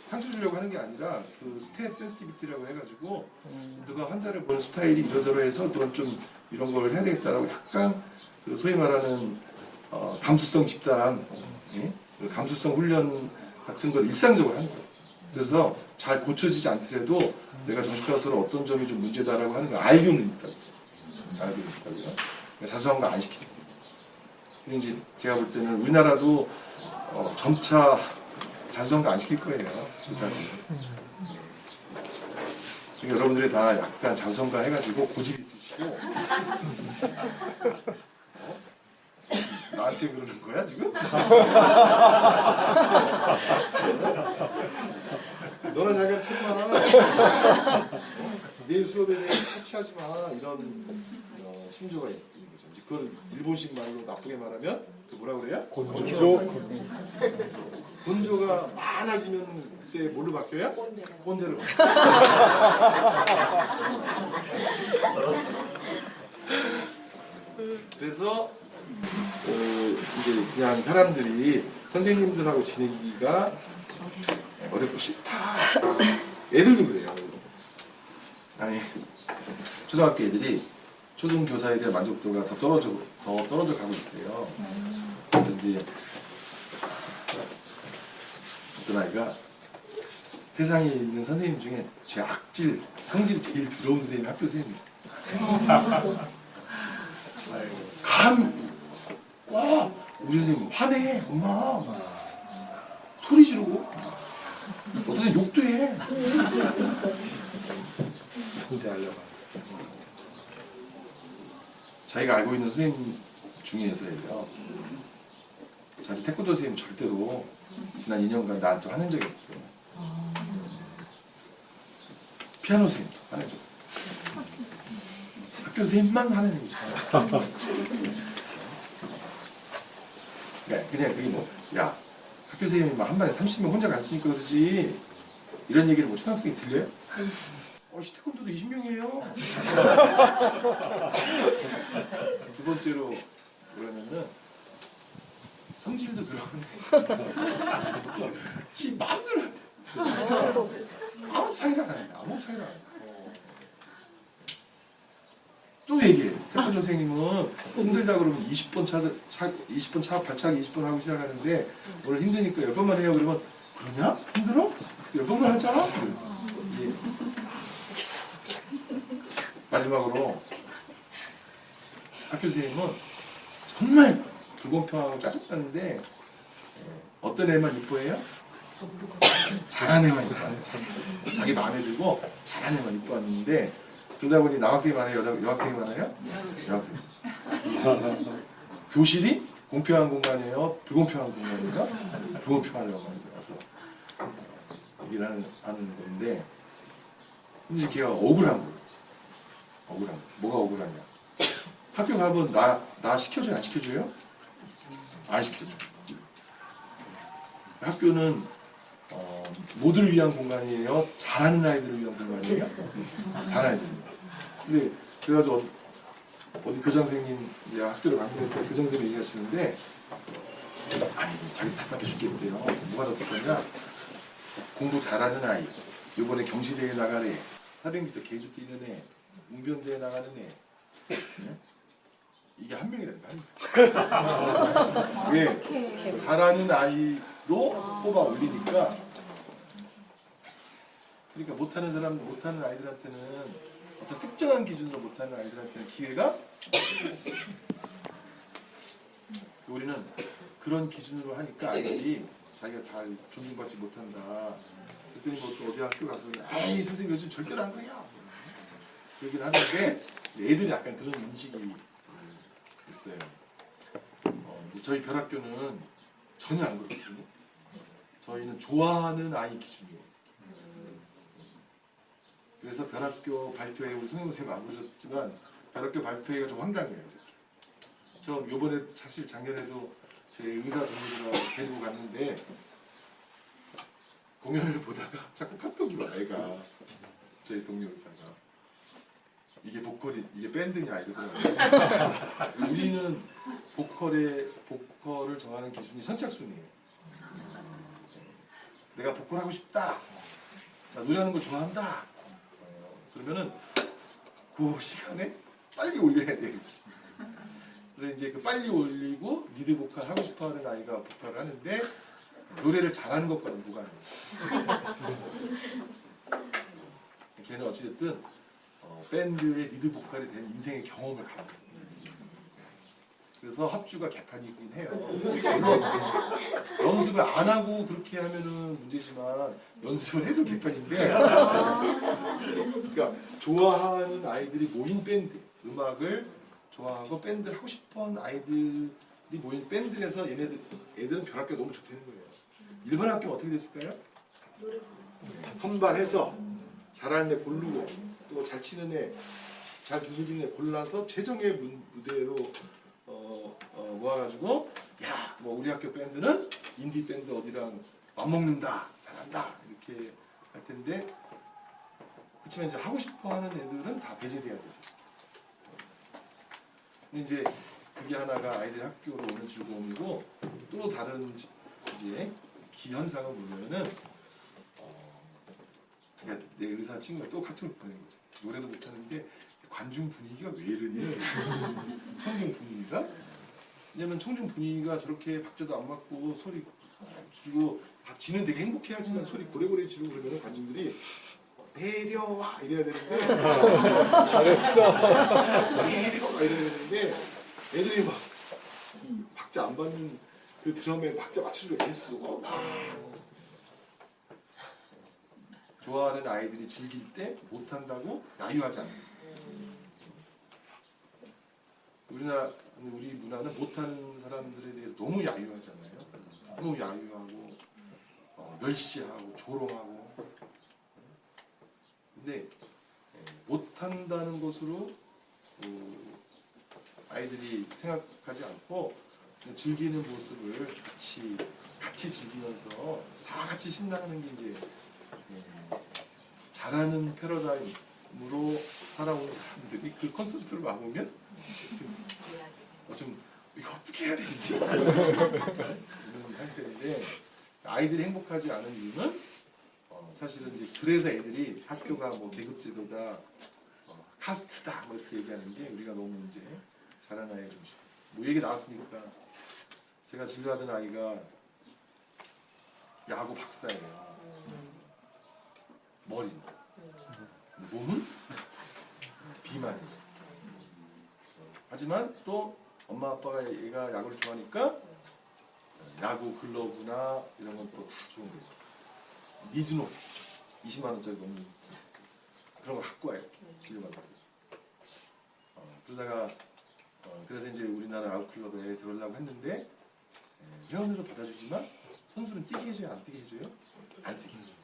상처 주려고 하는 게 아니라 그 스텝 센시티비티라고 해가지고 누가 환자를 보는 스타일이 이러저러해서 그런 좀 이런 걸 해야 되겠다라고 약간 그 소위 말하는 감수성 집단, 감수성 훈련 같은 걸 일상적으로 하는 거예요. 그래서 잘 고쳐지지 않더라도 내가 정신과로서 어떤 점이 좀 문제다라고 하는 걸 알고는 있다고. 알고는 있다고요. 자수성가 안 시키는 거예요. 근데 이제 제가 볼 때는 우리나라도 점차 자수성가 안 시킬 거예요. 교사들. 그러니까 여러분들이 다 약간 자수성가 해가지고 고집 있으시고 나한테 그러는 거야 지금? 너나 잘 가르쳐봐. 내 수업에 대해 터치하지 마. 이런 심조가 있는 거죠. 이제 그걸 일본식 말로 나쁘게 말하면 그 뭐라 그래요? 곤조. 곤조가 많아지면 그때 뭘로 바뀌어요? 꼰대로. 그래서 이제 그냥 사람들이 선생님들하고 지내기가 어렵고 싫다. 애들도 그래요. 아니 초등학교 애들이 초등교사에 대한 만족도가 더 떨어져 가고 있대요. 그래서 이제 어떤 아이가 세상에 있는 선생님 중에 제 악질, 성질이 제일 더러운 선생님이 학교 선생님이에요. 와, 우리 선생님 화내, 엄마. 소리 지르고. 어떤 욕도 해. 혼자 하려고. 자기가 알고 있는 선생님 중에서예요. 자기 태권도 선생님 절대로 지난 2년간 나한테 화낸 적이 없어요. 피아노 선생님 화낸 적 없어요. 학교 선생님만 화내는 거지. 그냥 그게 뭐, 야, 학교 선생님이 막 한 반에 30명 혼자 가르치니까 그러지. 이런 얘기를 뭐 초등학생이 들려요? 태권도도 20명이에요. 두 번째로 뭐냐면은 성질도 들어오는데 지 마음대로 안 돼. 아무 사이가 안 해. 아무 사이가 안 해. 또 얘기해. 태권도 선생님은 힘들다 그러면 20번 발차기 20번 하고 시작하는데 오늘 힘드니까 10번만 해요. 그러면 그러냐? 힘들어? 10번만 하자. 예. 마지막으로 학교 선생님은 정말 불공평하고 짜증나는데 어떤 애만 이뻐해요? 잘하는 애만 이뻐해요. 자기 마음에 들고 잘하는 애만 이뻐하는데 그러다 보니 남학생이 많아요? 여학생이 많아요? 여학생. 교실이 공평한 공간이에요? 불공평한 공간이에요? 불공평한 공간이라서 얘기를 하는 건데 이제 걔가 억울한 거예요. 억울한 거. 뭐가 억울하냐? 학교 가면 나 시켜줘요? 안 시켜줘요? 안 시켜줘. 학교는 모두를 위한 공간이에요? 잘하는 아이들을 위한 공간이에요? 잘하는 아이들입니다. 근데 그래가지고 어디 교장 선생님 이제 학교를 방문할 때 교장 선생님이 얘기하시는데 아니 자기 답답해 죽겠대요. 뭐가 답답하냐? 공부 잘하는 아이, 이번에 경시대회 나가래, 400m 계주 뛰는 애, 웅변대회 나가는 애. 네? 이게 한 명이라니까. 왜? 잘하는 아이로 뽑아 올리니까. 그러니까 못하는 아이들한테는 어떤 특정한 기준으로 못하는 아이들한테는 기회가 우리는 그런 기준으로 하니까 아이들이 자기가 잘 존중받지 못한다. 그랬더니 뭐 또 어디 학교 가서 에이 선생님 요즘 절대로 안 그래요. 그러긴 하는데 애들이 약간 그런 인식이 있어요. 이제 저희 별학교는 전혀 안 그렇거든요. 저희는 좋아하는 아이 기준이에요. 그래서 별학교 발표회 우리 성형 선생님 안 보셨지만 별학교 발표회가 좀 황당해요. 저 요번에 사실 작년에도 제 의사 동료들하고 데리고 갔는데 공연을 보다가 자꾸 카톡이 와. 애가 저희 동료 의사가 이게 보컬이 이게 밴드냐 이러더라고요. 우리는 보컬을 정하는 기준이 선착순이에요. 내가 보컬 하고 싶다. 나 노래하는 거 좋아한다. 그러면은 그 시간에 빨리 올려야 돼. 그래서 이제 그 빨리 올리고 리드 보컬 하고 싶어하는 아이가 보컬을 하는데 노래를 잘하는 것과는 무관해요. 걔는 어찌됐든 밴드의 리드 보컬이 된 인생의 경험을 갖고 그래서 합주가 개판이긴 해요. 물론 연습을 안 하고 그렇게 하면은 문제지만 연습을 해도 개판인데 그러니까 좋아하는 아이들이 모인 밴드 음악을 좋아하고 밴드를 하고 싶어하는 아이들이 모인 밴드에서 애들은 별학교가 너무 좋다는 거예요. 일반 학교는 어떻게 됐을까요? 선발해서 잘하는 애 고르고 또 잘 치는 애, 잘 두들기는 애 골라서 최정의 무대로 모아가지고 야, 뭐 우리 학교 밴드는 인디 밴드 어디랑 맞먹는다, 잘한다 이렇게 할 텐데 그렇지만 이제 하고 싶어하는 애들은 다 배제돼야 되죠. 근데 이제 그게 하나가 아이들 학교로 오는 즐거움이고 또 다른 이제 기현상을 보면은 내 의사 친구가 또 카톡을 보내는 거죠. 노래도 못하는데 관중 분위기가 왜 이러니? 청중 분위기가? 왜냐면 청중 분위기가 저렇게 박자도 안 맞고 소리 지르고 지는 되게 행복해하지만 소리 고래고래 지르고 그러면 관중들이 내려와 이래야 되는데 잘했어. 내려와 이래야 되는데 애들이 막 박자 안 받는 그 드럼에 박자 맞춰주고 애쓰고 좋아하는 아이들이 즐길 때 못한다고 야유하지 않아요. 우리 문화는 못하는 사람들에 대해서 너무 야유하잖아요. 너무 야유하고 멸시하고 조롱하고. 근데 못한다는 것으로 아이들이 생각하지 않고 즐기는 모습을 같이 즐기면서 다 같이 신나하는 게 이제 잘하는 패러다임으로 살아오는 사람들이 그 콘서트를 와보면 좀 이거 어떻게 해야 되지? 이런 상태인데 아이들이 행복하지 않은 이유는 사실은 이제 그래서 애들이 학교가 뭐 계급제도다, 카스트다 뭐 이렇게 얘기하는 게 우리가 너무 이제 잘하는 아이의 중심. 뭐 얘기 나왔으니까 제가 진료하던 아이가 야구 박사예요. 머리는 몸은 비만이에요. 하지만 또 엄마 아빠가 얘가 야구를 좋아하니까 야구 글러브나 이런 건 또 다 좋은 거예요. 미즈노 20만 원짜리 너무 그런 거 갖고 와요. 진료받고. 그러다가 그래서 이제 우리나라 야구 클럽에 들어오려고 했는데 회원으로 받아주지만 선수는 뛰게 해줘요? 안 뛰게 해줘요? 안 뛰게 해줘요.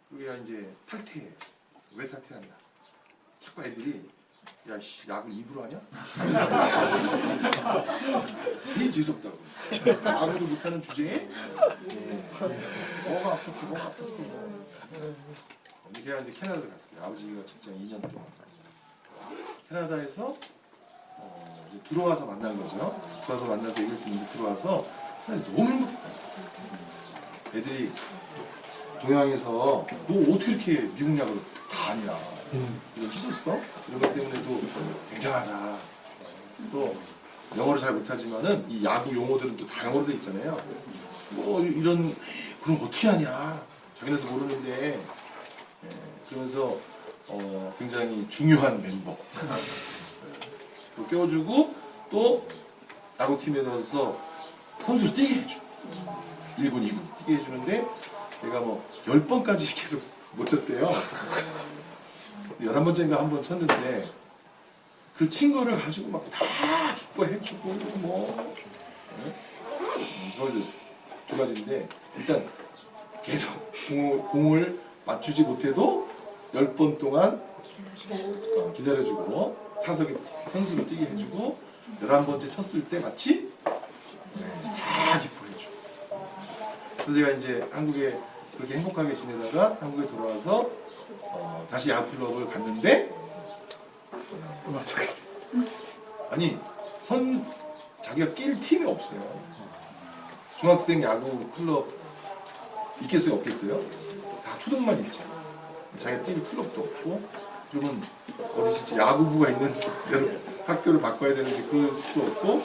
그리고 이제 탈퇴해. 왜 탈퇴한다? 자꾸 애들이 야, 씨, 야구 입으로 하냐? 제일 재수없다고. 야구도 못하는 주제에 뭐가 아프고 뭐가 아프고 걔가 이제 캐나다를 갔어요. 아버지가 직장 2년 동안. 캐나다에서 이제 들어와서 만난 거죠. 들어와서 만나서 얘기를 듣는데 들어와서 너무 행복했다. 애들이 동양에서 너 어떻게 이렇게 미국 야구를 다 아냐? 이거 희소성? 이런 것 때문에도 굉장하다. 또 영어를 잘 못하지만은 이 야구 용어들은 또 다 영어로 돼 있잖아요. 뭐 이런 그럼 어떻게 하냐? 자기네도 모르는데 그러면서 굉장히 중요한 멤버 또 껴주고 또 야구팀에 넣어서 선수를 뛰게 해줘. 1군, 2군 뛰게 해주는데 얘가 뭐 10번까지 계속 못 쳤대요. 11번째인가 한 번 쳤는데 그 친구를 가지고 막 다 기뻐해주고 뭐 저기서 두 가지인데 일단 계속 공을 맞추지 못해도 10번 동안 기다려주고 타석에 선수를 뛰게 해주고 11번째 쳤을 때 마치 다 기뻐해주고 그래서 제가 이제 한국에 그렇게 행복하게 지내다가 한국에 돌아와서 다시 야구 클럽을 갔는데 또 마찬가지. 아니 자기가 낄 팀이 없어요. 중학생 야구 클럽 있겠어요, 없겠어요? 다 초등만 있죠. 자기가 뛸 클럽도 없고 그러면 어디 진짜 야구부가 있는 학교를 바꿔야 되는지 그럴 수도 없고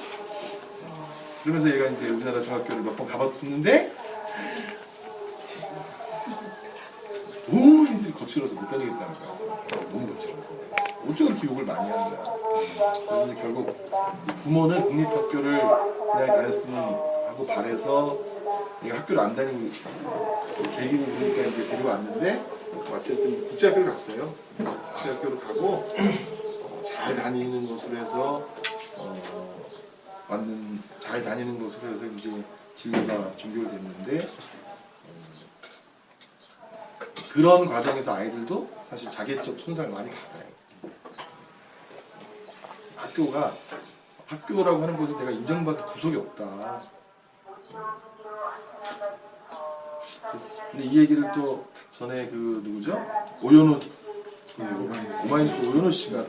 그러면서 얘가 이제 우리나라 중학교를 몇 번 가봤는데 너무 애들이 거칠어서 못 다니겠다는 거야. 너무 거칠어. 어쩜 그렇게 욕을 많이 하냐. 그래서 이제 결국 부모는 공립학교를 그냥 다녔으면 하고 바래서 내가 학교를 안 다니고 계기를 보니까 이제 데려왔는데 어쨌든 국제학교를 갔어요. 국제학교를 가고 잘 다니는 곳으로 해서 잘 다니는 곳으로 해서 이제 진로가 준비됐는데 그런 과정에서 아이들도 사실 자기적 손상을 많이 받아요. 학교라고 하는 곳에 내가 인정받을 구석이 없다. 근데 이 얘기를 또 전에 그 누구죠? 오연호 오마이뉴스 오연호 씨가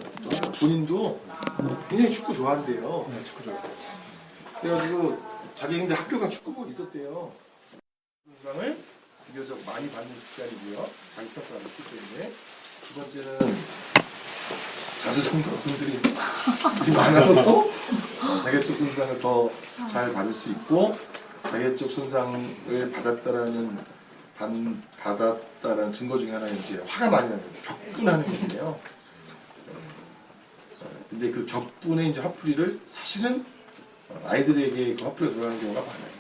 본인도 굉장히 축구 좋아한대요. 네, 축구 좋아. 그래가지고 자기 근데 학교가 축구부가 있었대요. 손상을 비교적 많이 받는 집단이고요. 자기 평가가 있기 때문에 두 번째는 자수성가분들이 지금 많아서 또 자기적 손상을 더 잘 받을 수 있고 자기적 손상을 받았다라는 증거 중에 하나는 이제 화가 많이 나는 거예요. 격분하는 거예요. 근데 그 격분의 이제 화풀이를 사실은 아이들에게 그 화풀이가 들어가는 경우가 많아요.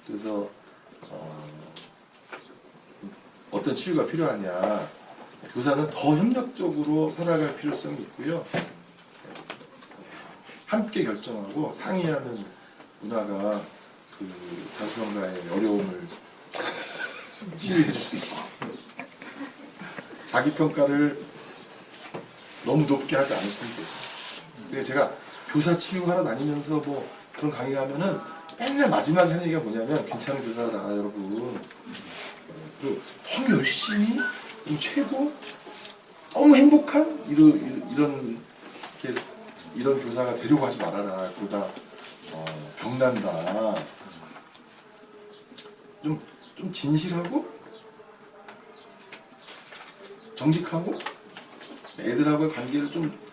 그래서 어떤 치유가 필요하냐, 교사는 더 협력적으로 살아갈 필요성이 있고요. 함께 결정하고 상의하는 문화가 그 자수성가의 어려움을 치유해 줄 수 있고, 자기 평가를 너무 높게 하지 않으시면 되죠. 그래서 제가 교사 치유하러 다니면서 뭐 그런 강의하면은 맨날 마지막에 하는 얘기가 뭐냐면, 괜찮은 교사다 여러분. 그리고 너무 열심히, 최고, 너무 행복한 이런 교사가 되려고 하지 말아라. 그러다 병난다. 좀 진실하고 정직하고 애들하고의 관계를 좀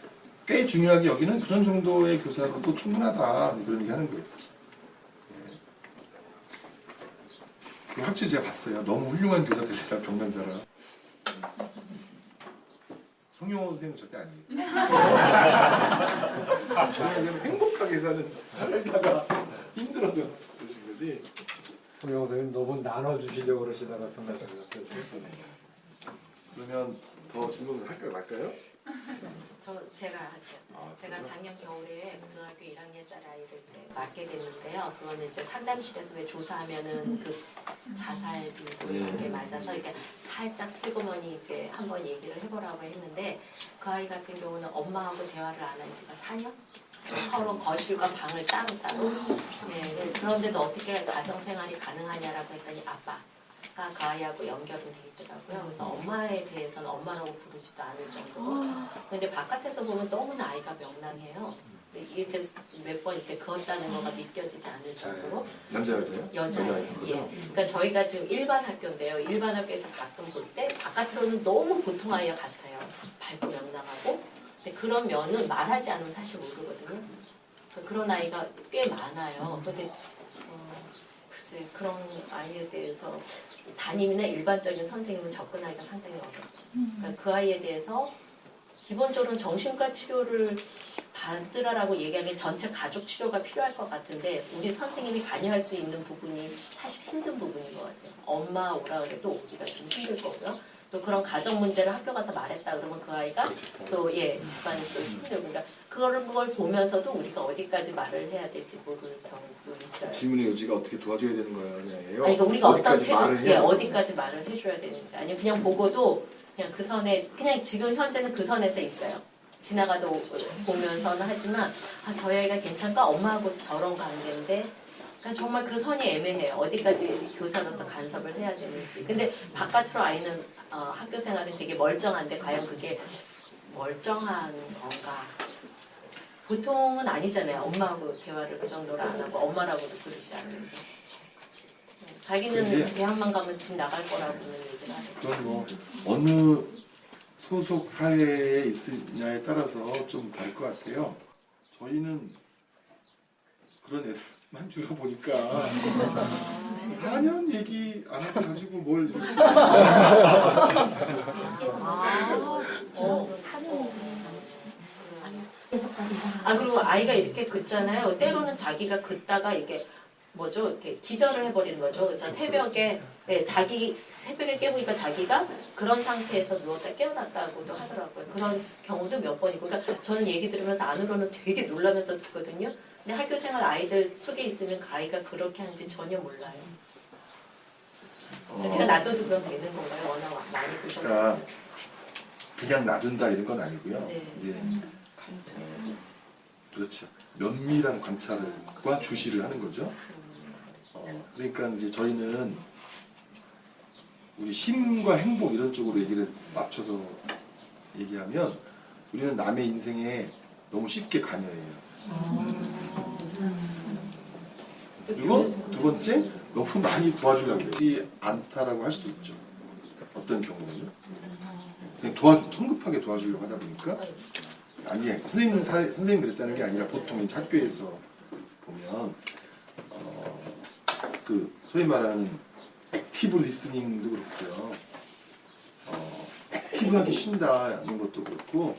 꽤 중요하게 여기는 그런 정도의 교사로도 충분하다. 그런 얘기 하는 거예요. 그 확실히 제가 봤어요. 너무 훌륭한 교사 되셨다, 병난 사람. 성용호 선생님은 절대 아니에요. 정말 선생님은 행복하게 살다가 힘들어서 그러신 거지. 성경 선생님 너무 나눠주시려고 그러시다가 병나신 것 같아요. 그러면 더 질문을 할까요, 말까요? 제가 하죠. 제가 그래요? 작년 겨울에 고등학교 1학년짜리 아이를 이제 맡게 됐는데요. 그거는 이제 상담실에서 왜 조사하면은 그 자살비도 이런 게 맞아서 이렇게 살짝 슬그머니 이제 한번 얘기를 해보라고 했는데, 그 아이 같은 경우는 엄마하고 대화를 안 한 지가 4년? 서로 거실과 방을 따로. 네, 그런데도 어떻게 가정생활이 가능하냐라고 했더니 아빠가 그 아이하고 연결은 돼 있더라고요. 그래서 엄마에 대해서는 엄마라고 부르지도 않을 정도로. 근데 바깥에서 보면 너무나 아이가 명랑해요. 이렇게 몇 번 이렇게 그었다는 거가 믿겨지지 않을 정도로. 남자 여자요? 여자예요. 예. 그러니까 저희가 지금 일반 학교인데요. 일반 학교에서 가끔 볼 때 바깥으로는 너무 보통 아이와 같아요. 밝고 명랑하고. 근데 그런 면은 말하지 않으면 사실 모르거든요. 그런 아이가 꽤 많아요. 근데 글쎄 그런 아이에 대해서 담임이나 일반적인 선생님은 접근하기가 상당히 어렵죠. 그러니까 그 아이에 대해서 기본적으로는 정신과 치료를 받으라라고 얘기하기엔 전체 가족 치료가 필요할 것 같은데, 우리 선생님이 관여할 수 있는 부분이 사실 힘든 부분인 것 같아요. 엄마 오라 그래도 오기가 좀 힘들 거고요. 또 그런 가정 문제를 학교 가서 말했다 그러면 그 아이가 또 집안이 또 힘들고, 그러니까 그걸 보면서도 우리가 어디까지 말을 해야 될지 모를 경우도 있어요. 질문의 요지가 어떻게 도와줘야 되는 거예요? 아니, 그러니까 우리가 어디까지 말을 해야 어디까지 말을 해줘야 되는지, 아니면 그냥 보고도 그냥 그 선에, 그냥 지금 현재는 그 선에서 있어요. 지나가도 보면서는 하지만 저희 아이가 괜찮다, 엄마하고 저런 관계인데, 그러니까 정말 그 선이 애매해요. 어디까지 교사로서 간섭을 해야 되는지. 근데 바깥으로 아이는 학교 생활은 되게 멀쩡한데 과연 그게 멀쩡한 건가? 보통은 아니잖아요. 엄마하고 대화를 그 정도로 안 하고 엄마라고도 부르지 않는데. 자기는 대학만 가면 집 나갈 거라고는 얘기를 하죠. 그건 뭐 어느 소속 사회에 있느냐에 따라서 좀 다를 것 같아요. 저희는 그런 애들만 주로 보니까 4년 얘기 안 하고 가지고 뭘 이렇게 아 그리고 아이가 이렇게 긋잖아요. 때로는 자기가 긋다가 이게 뭐죠? 이렇게 기절을 해버리는 거죠. 그래서 새벽에 자기 새벽에 깨보니까 자기가 그런 상태에서 누웠다 깨어났다고도 하더라고요. 그런 경우도 몇 번이고. 그러니까 저는 얘기 들으면서 안으로는 되게 놀라면서 듣거든요. 근데 학교 생활 아이들 속에 있으면 그 아이가 그렇게 하는지 전혀 몰라요. 그냥 놔둬도 그럼 되는 건가요? 워낙 많이 보셨나요? 그러니까 그냥 놔둔다 이런 건 아니고요. 네. 이제 그렇죠. 면밀한 관찰과 주시를 하는 거죠. 그러니까 이제 저희는 우리 심과 행복 이런 쪽으로 얘기를 맞춰서 얘기하면 우리는 남의 인생에 너무 쉽게 관여해요. 그리고 두 번째, 너무 많이 도와주려고 그러지 않다라고 할 수도 있죠. 어떤 경우는요. 그냥 성급하게 도와주려고 하다 보니까 아니에요. 선생님 그랬다는 게 아니라 보통 이제 학교에서 보면 그 소위 말하는 액티브 리스닝도 그렇고요. 액티브하게 쉰다는 것도 그렇고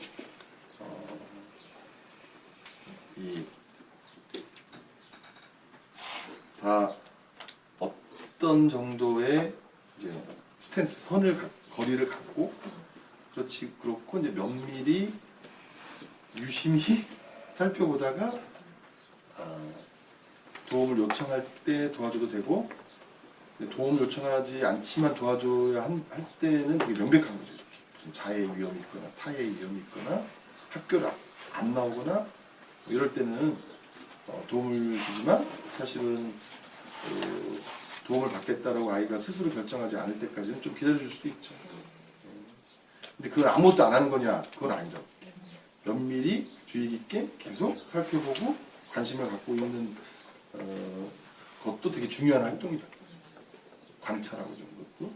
다 어떤 정도의 이제 스탠스, 거리를 갖고 그렇고 이제 면밀히 유심히 살펴보다가 도움을 요청할 때 도와줘도 되고 도움을 요청하지 않지만 도와줘야 할 때는 되게 명백한 거죠. 무슨 자해의 위험이 있거나 타해의 위험이 있거나 학교를 안 나오거나 뭐 이럴 때는 도움을 주지만 사실은 도움을 받겠다라고 아이가 스스로 결정하지 않을 때까지는 좀 기다려줄 수도 있죠. 근데 그걸 아무것도 안 하는 거냐? 그건 아니죠. 면밀히 주의 깊게 계속 살펴보고 관심을 갖고 있는 것도 되게 중요한 활동이죠. 관찰하고 이런 것도.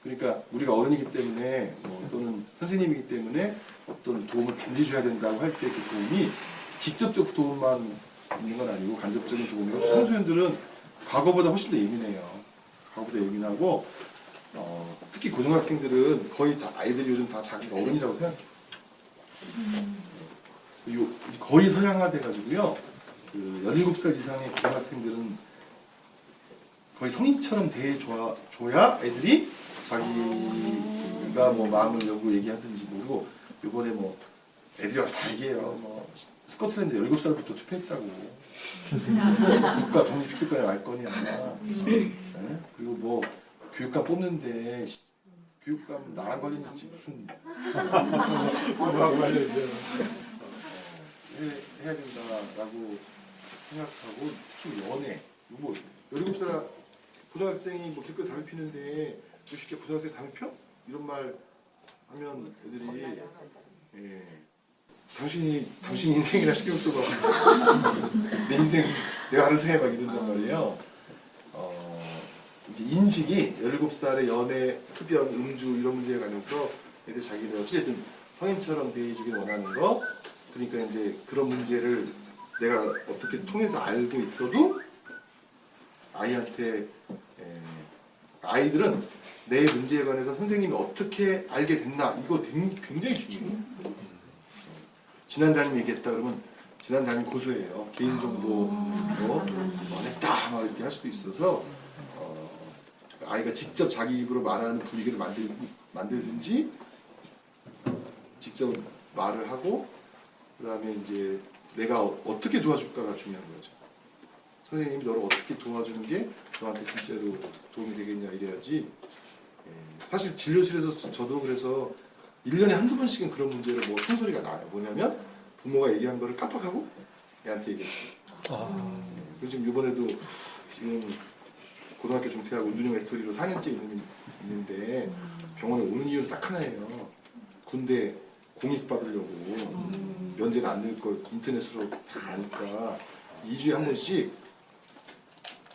그러니까 우리가 어른이기 때문에 또는 선생님이기 때문에 어떤 도움을 반드시 줘야 된다고 할 때 그 도움이 직접적 도움만 있는 건 아니고 간접적인 도움이고 청소년들은 과거보다 훨씬 더 예민해요. 과거보다 예민하고 특히 고등학생들은 거의 다 아이들이 요즘 다 자기가 어른이라고 생각해요. 거의 서양화돼 가지고요. 그 17살 이상의 고등학생들은 거의 성인처럼 대해줘야 애들이 자기가 뭐 마음을 열고 얘기하든지 모르고 이번에 뭐 애들이 와서 다 얘기해요. 뭐 스코틀랜드 17살부터 투표했다고. 국가 독립시킬 거냐 말 거냐. 네? 그리고 뭐 교육감 뽑는데 교육감 나랑 관련있지 무슨 해야 된다라고 생각하고 특히 연애 뭐 17살 고등학생이 뭐 길거리 담배 피는데 너 쉽게 고등학생 담배 펴? 이런 말 하면 애들이 당신 인생이나 신경 써봐. 내 인생 내가 알아서 해 막 이런단 말이에요. 이제 인식이 17살의 연애, 흡연, 음주 이런 문제에 관해서 애들 자기를 어찌됐든 성인처럼 대해주길 원하는 거. 그러니까 이제 그런 문제를 내가 어떻게 통해서 알고 있어도 아이들은 내 문제에 관해서 선생님이 어떻게 알게 됐나 이거 굉장히 중요해요. 지난 담임 얘기했다 그러면 지난 담임 고소해요. 개인정보 했다 막 이렇게 할 수도 있어서 아이가 직접 자기 입으로 말하는 분위기를 만들든지 직접 말을 하고 그 다음에 이제 내가 어떻게 도와줄까가 중요한 거죠. 선생님이 너를 어떻게 도와주는 게 너한테 진짜로 도움이 되겠냐 이래야지. 사실 진료실에서 저도 그래서 1년에 한두 번씩은 그런 문제로 뭐 통소리가 나요. 뭐냐면 부모가 얘기한 거를 깜빡하고 애한테 얘기했어요. 그리고 지금 이번에도 지금 고등학교 중퇴하고 운동형 외톨이로 4년째 있는데 병원에 오는 이유는 딱 하나예요. 군대 공익 받으려고 면제를 안 낼 걸 인터넷으로 다 아니까 2주에 한 번씩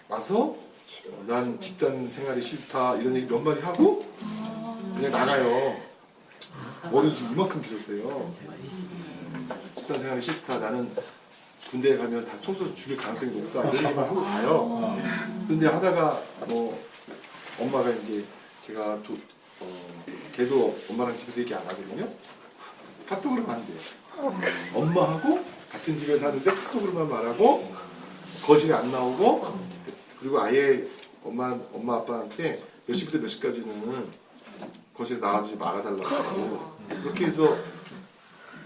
와서 난 집단 생활이 싫다 이런 얘기 몇 마디 하고 그냥 나가요. 머리를 지금 이만큼 길었어요. 집단 생활이 싫다. 나는 군대에 가면 다 총 쏘서 죽일 가능성이 높다. 이런 얘기만 하고 가요. 그런데 하다가 뭐 엄마가 이제 걔도 엄마랑 집에서 얘기 안 하거든요. 카톡으로 하면 돼요. 엄마하고 같은 집에 사는데 카톡으로만 말하고 거실에 안 나오고 그리고 아예 엄마 아빠한테 몇 시부터 몇 시까지는 거실에 나가지 말아달라고 그렇게 해서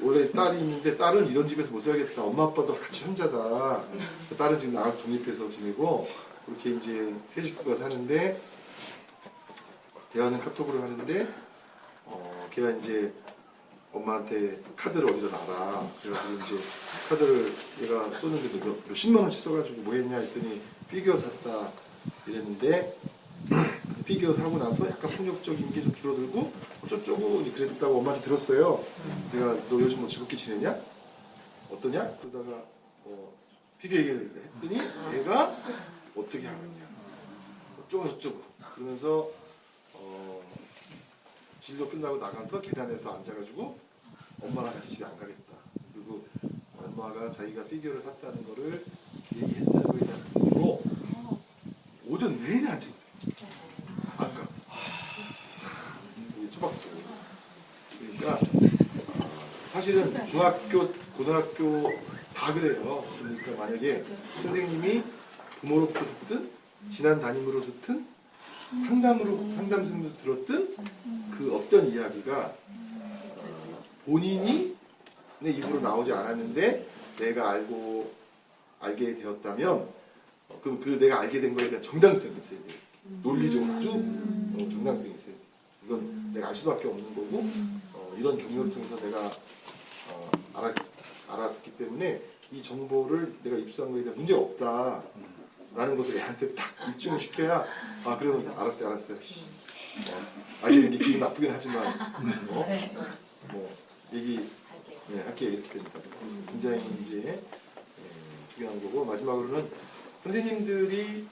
원래 딸이 있는데 딸은 이런 집에서 못 살겠다. 엄마 아빠도 같이 혼자다. 딸은 지금 나가서 독립해서 지내고 그렇게 이제 세 식구가 사는데 대화는 카톡으로 하는데 걔가 이제 엄마한테 카드를 어디다 놔라. 그래가지고 이제 카드를 얘가 썼는데 몇십만 원씩 써가지고 뭐 했냐 했더니 피규어 샀다 이랬는데 피규어 사고 나서 약간 폭력적인 게 좀 줄어들고 어쩌고 그랬다고 엄마한테 들었어요. 제가 너 요즘 뭐 즐겁게 지내냐? 어떠냐? 그러다가 피규어 얘기를 했더니 얘가 어떻게 하느냐 어쩌고 그러면서 진료 끝나고 나가서 계단에서 앉아가지고 엄마랑 같이 집에 안 가겠다. 그리고 엄마가 자기가 피규어를 샀다는 거를 얘기했다는 거에 대한 분으로 오전 내내 앉아있다. 안 가. 이게 초박죠. 그러니까 사실은 중학교, 고등학교 다 그래요. 그러니까 만약에 선생님이 부모로부터 듣든 지난 담임으로 듣든 상담생도 들었든 그 어떤 이야기가 본인이 내 입으로 나오지 않았는데 내가 알게 되었다면 그럼 그 내가 알게 된 거에 대한 정당성이 있어야 돼요. 논리적으로 쭉 정당성이 있어요. 이건 내가 알 수밖에 없는 거고 이런 경로를 통해서 내가 알았기 때문에 이 정보를 내가 입수한 거에 대한 문제가 없다라는 것을 애한테 딱 입증을 시켜야 그러면 알았어요. 아니 기분 나쁘긴 하지만 할게 이렇게 됩니다. 그래서 굉장히 이제 중요한 거고 마지막으로는 선생님들이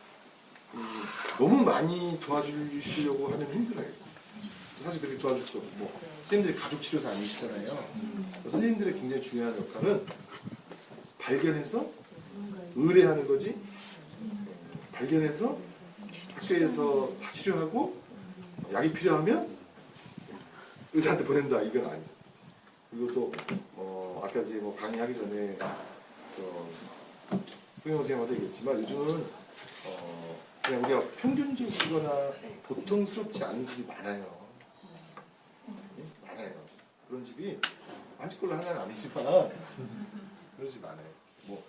너무 많이 도와주시려고 하면 힘들어요. 사실 그렇게 도와줄 수 없고 선생님들이 가족치료사 아니시잖아요. 선생님들의 굉장히 중요한 역할은 발견해서 의뢰하는 거지 발견해서 학교에서 다 치료하고 약이 필요하면 의사한테 보낸다 이건 아니에요. 그리고 또 아까 이제 뭐 강의하기 전에 후영 선생님한테 얘기했지만 요즘은 그냥 우리가 평균적이거나 보통스럽지 않은 집이 많아요. 많아요. 그런 집이 한 집꼴로 하나는 아니지만 그런 집이 많아요. 뭐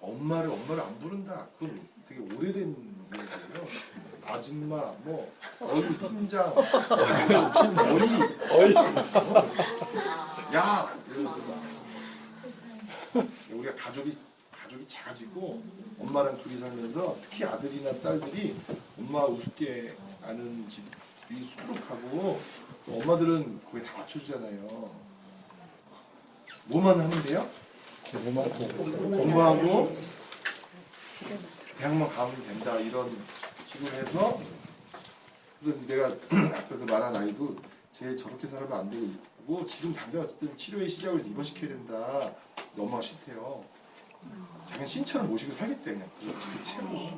엄마를 안 부른다. 그건 되게 오래된 얘기예요. 아줌마, 어이 팀장, 어이, 야, 우리가 가족이 작아지고 엄마랑 둘이 살면서 특히 아들이나 딸들이 엄마 우습게 아는 집이 수두룩하고 또 엄마들은 거의 다 맞춰주잖아요. 뭐만 하면 돼요? 공부하고 대학만 가면 된다 이런 식으로 해서 그래서 내가 아까 그 말한 아이도 쟤 저렇게 살아면 안 되고 지금 당장 어쨌든 치료의 시작을 해서 입원시켜야 된다. 엄마가 싫대요. 자기는 신처럼 모시고 살겠대 그냥 그 채로.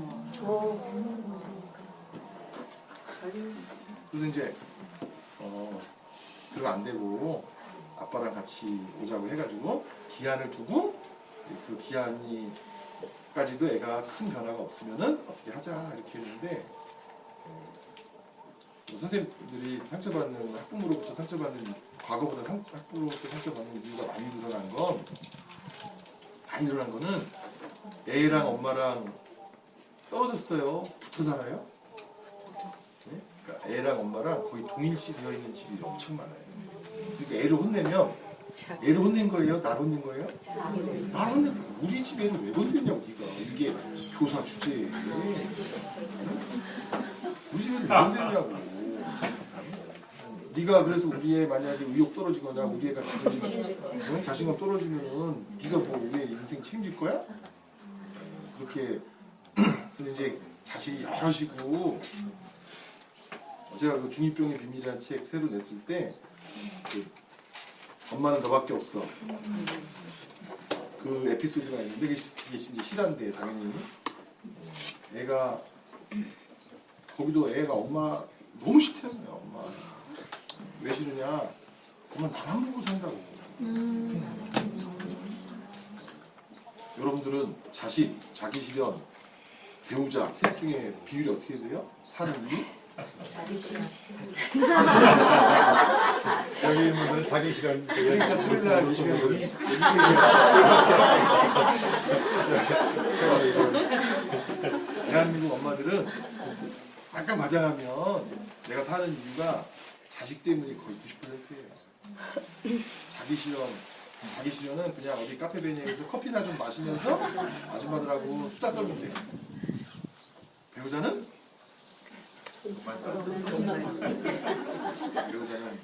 그래서 이제 그러면 안 되고 아빠랑 같이 오자고 해가지고 기한을 두고 그 기한이까지도 애가 큰 변화가 없으면은 어떻게 하자 이렇게 했는데 선생님들이 상처받는 학부모로부터 상처받는 과거보다 학부모로부터 상처받는 이유가 많이 늘어난 거는 애랑 엄마랑 떨어졌어요. 붙어 살아요. 네? 그러니까 애랑 엄마랑 거의 동일시 되어 있는 집이 엄청 많아요. 그러니까 애를 혼내면 애를 혼낸 거예요? 날 혼낸 거예요? 날 혼낸 거예요. 우리 집 애는 왜 혼냈냐고 네가. 이게 교사 주제에 우리 집 애는 왜 혼냈냐고. 네가 그래서 우리 애 만약에 의욕 떨어지거나 우리 애가 자신감 떨어지면은 네가 뭐 우리 애 인생 책임질 거야? 그렇게 근데 이제 자식이 여럿이고 제가 그 중2병의 비밀이라는 책 새로 냈을 때 엄마는 너밖에 없어 그 에피소드가 있는데 그게 진짜 실화인데 당연히 애가 거기도 애가 엄마 너무 싫대요. 엄마 왜 싫으냐? 엄마 나만 보고 산다고. 여러분들은 자식, 자기 실현, 배우자 셋 중에 비율이 어떻게 돼요? 사는 일이? 여기 있는 분은 자기 실현. 그러니까 토요일 날 이 시간에 여기 대한민국 엄마들은 약간 과장하면 내가 사는 이유가 자식 때문이 거의 90%예요. 자기 실현은 그냥 어디 카페 베니에서 커피나 좀 마시면서 아줌마들하고 수다 떨면 돼요. 배우자는 배우자는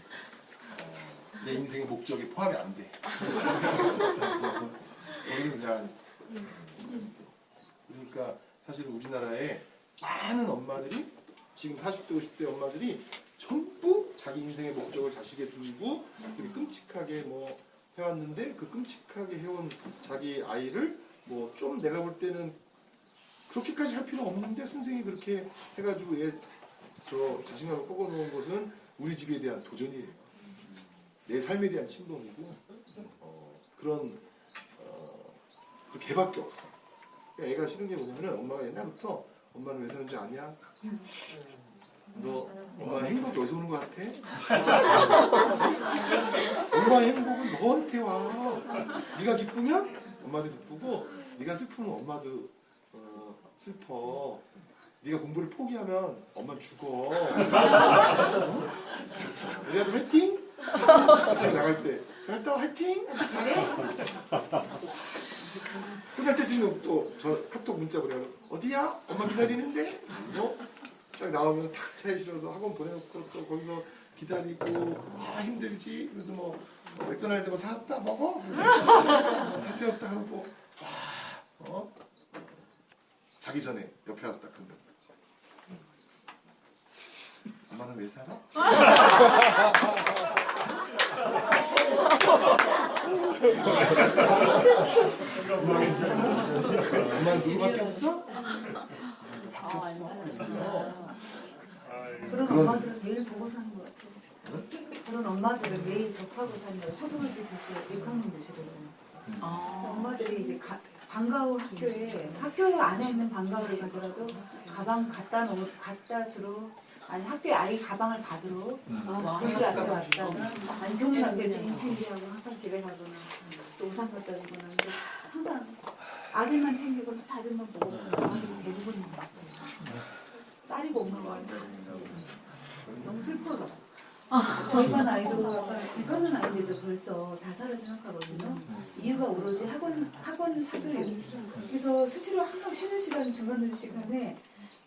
내 인생의 목적에 포함이 안 돼. 여기는 그냥 그러니까 사실 우리나라에 많은 엄마들이 지금 40대 50대 엄마들이 전부 자기 인생의 목적을 자식에 두고 그렇게 끔찍하게 뭐 해왔는데 그 끔찍하게 해온 자기 아이를 뭐 좀 내가 볼 때는 그렇게까지 할 필요 없는데 선생이 그렇게 해가지고 얘 저 자신감을 꺾어놓은 것은 우리 집에 대한 도전이에요. 내 삶에 대한 침범이고 그런 그 개밖에 없어. 그러니까 애가 싫은 게 뭐냐면 엄마가 옛날부터 엄마는 왜 사는지 아냐? 너 엄마 행복이 어디서 오는 것 같아? 엄마의 행복은 너한테 와. 네가 기쁘면 엄마도 기쁘고 네가 슬프면 엄마도 슬퍼. 네가 공부를 포기하면 엄마는 죽어. 우리라도 화이팅! 아침에 나갈 때 잘했다 화이팅! 잘해? 끝날 때쯤은 또 저 카톡 문자 보내요. 어디야? 엄마 기다리는데? 딱 나오면 탁 차에 실어서 학원 보내놓고 또 거기서 기다리고 힘들지? 그래서 뭐 맥도날드 뭐 사왔다 먹어? 다 태워서 딱 하고 자기 전에 옆에 와서 딱 그런다. 엄마는 왜 살아? 엄마는 누구밖에 없어? 밖에 없어. 그런 엄마들은 매일 보고 사는 것 같아요. 그런 엄마들은 매일 접하고 사는 거예요. 초등학교 교실, 6학년 교실에서. 엄마들이 이제 방과후 학교 안에 있는 방과후를 가더라도 가방 갖다 주러 아니 학교에 아이 가방을 받으러 교실 앞에 왔다가 아니 교문 앞에서 인출기하고 항상 집에 가거나 또 우산 갖다 주거나 근데 항상 아들만 챙기고 아들만 보고 사는 엄마들이 대부분인 것 같아요. 딸이 엄마가 너무 슬퍼요. 저희가 아이도 아까 이거는 아이들도 벌써 자살을 생각하거든요. 이유가 오로지 학원 사교육. 그래서 수시로 항상 쉬는 시간 중간 시간에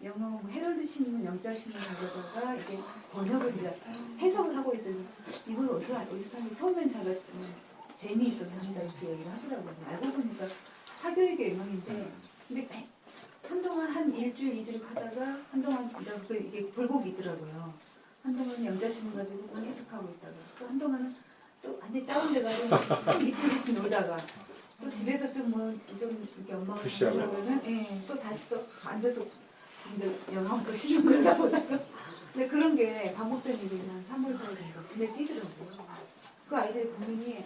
영어 뭐 헤럴드 신문, 영자 신문 하다가 이게 번역을 해석을 하고 있어요. 이걸 어디서 사는지 처음엔 제가 재미있어서 한다 이렇게 얘기를 하더라고요. 알고 보니까 사교육의 영향인데 근데 한동안 한 일주일, 2주를 하다가 한동안 이게 굴곡이 있더라고요. 한동안 영자신문 가지고 해석하고 있다가 또 한동안은 또 완전히 다운돼가지고 미친 놀다가 또 집에서 좀 이렇게 엄마가 그러면 또 다시 또 앉아서 이제 영화 그 신문 글다 보다가 근데 그런 게 반복된 일이 한 3월 4일 눈에 띄더라고요. 그 아이들의 고민이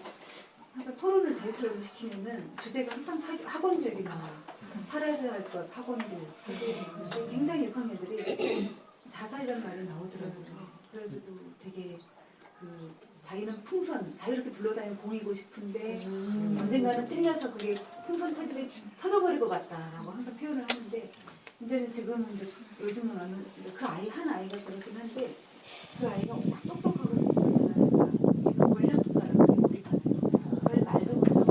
항상 토론을 자유토론을 시키면은 주제가 항상 학원 교육이 나와요. 살아야 할 것, 학원 교육, 근데 굉장히 6학년들이 자살이라는 말이 나오더라고요. 그래가지고 되게 자기는 풍선, 자유롭게 둘러다니는 공이고 싶은데 언젠가는 찔려서 그게 풍선 터지게 터져버릴 것 같다라고 항상 표현을 하는데 지금은 요즘은 그 아이 한 아이가 그렇긴 한데 그 아이가 똑똑하고 그러잖아요. 원량국가라고 우리가 그걸 말도 못하고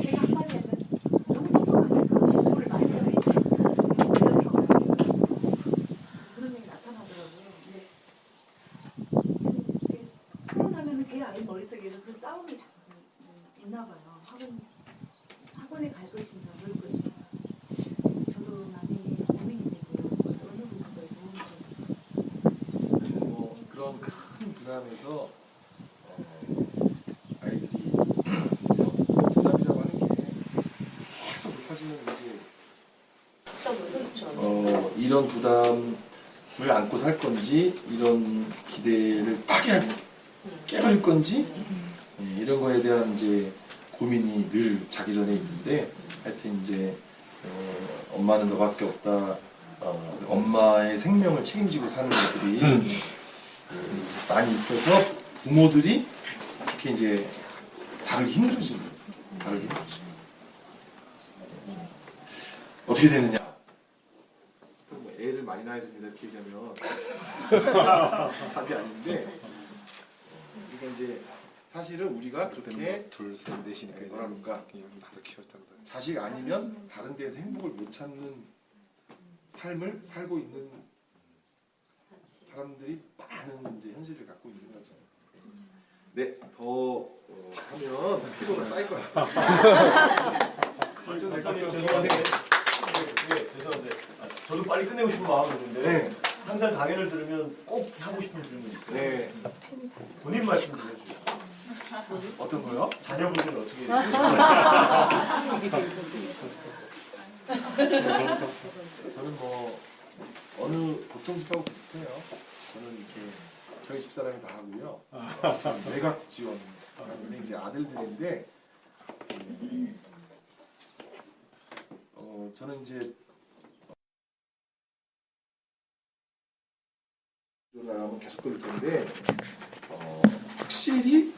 제가 한마디 하면 너무 똑똑하니까 뭐를 말해줘야 돼. 그런 얘기 나타나더라고요. 근데 토론하면 걔 아이 머릿속에서 그 싸움이 자꾸 있나 봐요. 학원에 갈 것인가 뭘 것인가. 저도 많이 고민이 되고요. 어느 부분까지 도움이 되고. 뭐 그런 큰 부담에서 아이들이 부담이라고 하는 게 계속 높아지면 이제 이런 부담을 안고 살 건지 이런 기대를 깨버릴 건지 이런 거에 대한 이제 고민이 늘 자기 전에 있는데 하여튼 이제 엄마는 너밖에 없다. 엄마의 생명을 책임지고 사는 것들이 많이 있어서 부모들이 특히 이제 다루기 힘들어지는 거예요. 다루기 힘들어지는 거예요. 어떻게 되느냐? 그럼 뭐 애를 많이 낳아야 됩니다. 이렇게 얘기하면 답이 아닌데 그러니까 이제 사실은 우리가 그렇게 둘, 셋, 넷이니까 뭐라 그럴까? 다섯 키웠다고. 자식 아니면 다른 데서 행복을 못 찾는 삶을 살고 있는 사람들이 많은 이제 현실을 갖고 있는 거죠. 네, 더 하면 피로가 쌓일 거야. 죄송한데 저도 빨리 끝내고 싶은 마음이 있는데 네, 항상 강연을 들으면 꼭 하고 싶은 질문이 있어요. 네, 본인 말씀 좀 해주세요. 어떤 거요? 자녀분들은 어떻게 저는 뭐 어느 보통 집하고 비슷해요. 저는 이렇게 저희 집사람이 다 하고요. 저는 외곽 지원 하는데 이제 아들들인데 저는 이제 나가면 계속 그럴 텐데 확실히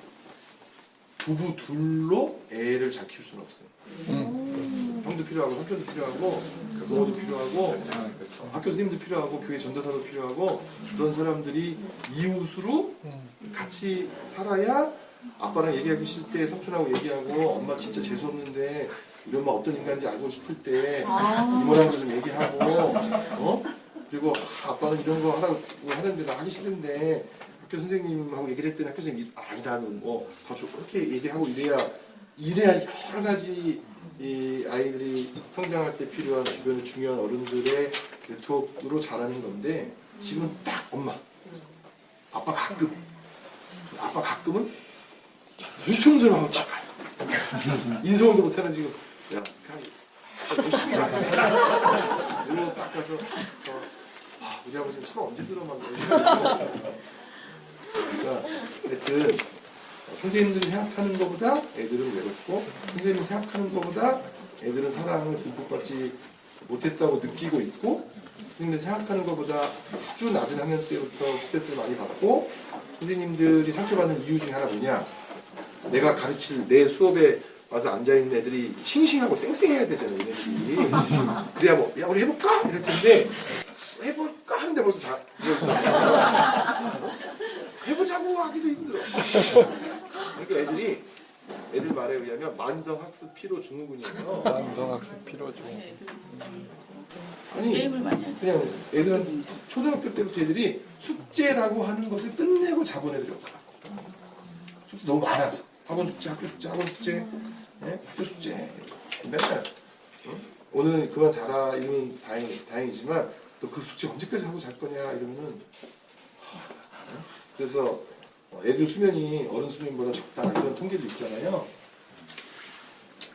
부부 둘로 애를 잘 키울 수는 없어요. 형도 필요하고 삼촌도 필요하고 부모도 필요하고 학교 선생님도 필요하고 교회 전도사도 필요하고 그런 사람들이 이웃으로 같이 살아야 아빠랑 얘기하기 싫을 때 삼촌하고 얘기하고 엄마 진짜 재수없는데 우리 엄마 어떤 인간인지 알고 싶을 때 이모랑도 좀 얘기하고 그리고 아빠는 이런 거 하라고 하는데 나 하기 싫은데 학교 선생님하고 얘기를 했더니 학교 선생님이 아니다 너뭐더 그렇게 얘기하고 이래야 여러 가지 이 아이들이 성장할 때 필요한 주변의 중요한 어른들의 네트워크로 자라는 건데 지금은 딱 엄마 아빠 가끔은 물청소를 하고 딱 가요. 인성도 못하는 지금 야 스카이 열심히 일하네 이러고 딱 가서 우리 아버지는 차 언제 들어만 그러니까 하여튼 선생님들이 생각하는 것보다 애들은 외롭고 선생님이 생각하는 것보다 애들은 사랑을 듬뿍 받지 못했다고 느끼고 있고 선생님들이 생각하는 것보다 아주 낮은 학년 때부터 스트레스를 많이 받고 선생님들이 상처받는 이유 중에 하나 뭐냐 내가 가르칠 내 수업에 와서 앉아있는 애들이 싱싱하고 쌩쌩해야 되잖아요 얘네들이 그래야 뭐 야 우리 해볼까? 이럴 텐데 해볼까? 하는데 벌써 다 해보자고 하기도 힘들어. 그러니까 애들 말에 의하면 만성학습 피로 증후군이에요. 만성학습 필요죠. 아니 그냥 애들은 초등학교 때부터 애들이 숙제라고 하는 것을 끝내고 자본 애들이 없더라고. 숙제 너무 많아서 학원 숙제, 학교 숙제, 학원 숙제, 네? 학교 숙제 맨날 오늘은 그만 자라 이러면 다행이지만 또 그 숙제 언제까지 하고 잘 거냐 이러면은 그래서 애들 수면이 어른 수면보다 적다 이런 통계도 있잖아요.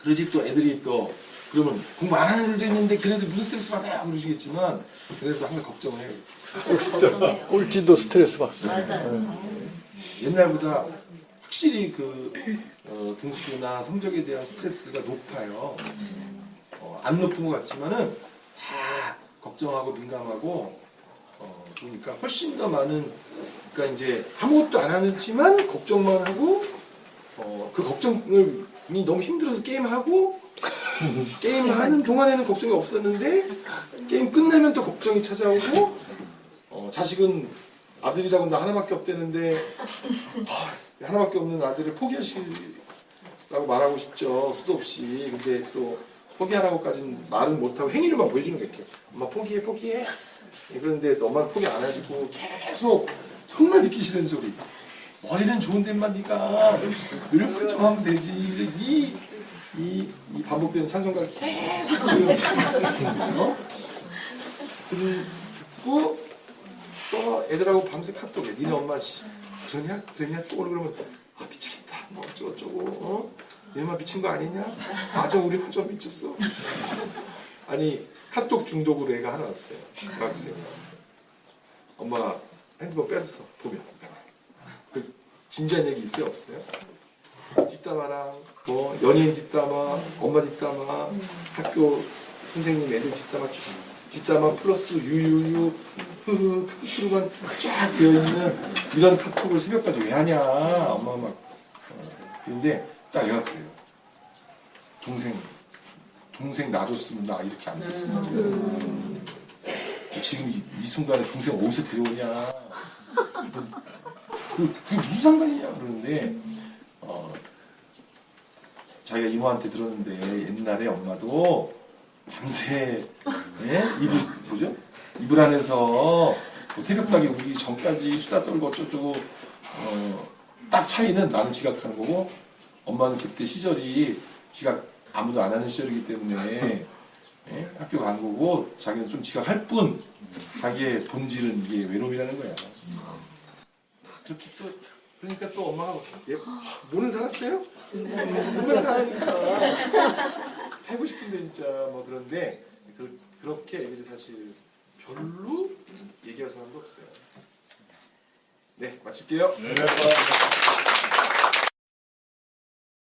그러지 또 애들이 또 그러면 공부 안 하는 애들도 있는데 걔네들 무슨 스트레스 받아요 그러시겠지만 걔네들도 항상 걱정을 해요. 꼴찌도 스트레스 받고. 맞아요. 옛날보다 확실히 그 등수나 성적에 대한 스트레스가 높아요. 안 높은 것 같지만은 다 걱정하고 민감하고 그러니까 훨씬 더 많은 그러니까 이제 아무것도 안 하지만 걱정만 하고 그 걱정이 너무 힘들어서 게임하고 게임하는 동안에는 걱정이 없었는데 게임 끝나면 또 걱정이 찾아오고 자식은 아들이라고 나 하나밖에 없대는데 하나밖에 없는 아들을 포기하시라고 말하고 싶죠 수도 없이 근데 또 포기하라고까지는 말은 못하고 행위로만 보여주는 게 이렇게 엄마 포기해 그런데 엄마는 포기 안 해주고 계속 정말 듣기 싫은 소리 머리는 좋은 데만 네가 노력을 좀 하면 되지 이 반복되는 찬송가를 계속 지금 듣고 또 애들하고 밤새 카톡에 니네 엄마 그랬냐 또 그러면 미치겠다 뭐 어쩌고 얘 엄마 미친 거 아니냐 맞아 우리 좀 미쳤어 아니 카톡 중독으로 애가 하나 왔어요 대학생이 왔어요 엄마가 핸드폰 뺏었어 보면 그 진지한 얘기 있어요 없어요? 뒷담화랑 뭐 연예인 뒷담화, 엄마 뒷담화, 학교 선생님 애들 뒷담화 쭉 뒷담화 플러스 유유유 흐흐 크크크만 쫙 되어 있는 이런 카톡을 새벽까지 왜 하냐 엄마 막 그런데 딱 얘가 그래요. 동생 놔줬으면 나 이렇게 안 됐어. 지금 이 순간에 동생 어디서 데려오냐. 그게 무슨 상관이냐 그러는데 자기가 이모한테 들었는데 옛날에 엄마도 밤새 이불 안에서 뭐 새벽닭에 우기 전까지 수다 떨고 어쩌고 딱 차이는 나는 지각하는 거고 엄마는 그때 시절이 지각 아무도 안 하는 시절이기 때문에 학교 간 거고 자기는 좀 지각할 뿐 자기의 본질은 이게 외로움이라는 거야. 그렇게 또 그러니까 또 엄마가 얘 노는 살았어요? 노는 살았니까 하고 싶은데 진짜 뭐 그런데 그렇게 애들이 사실 별로 얘기할 사람도 없어요. 네 마칠게요. 네.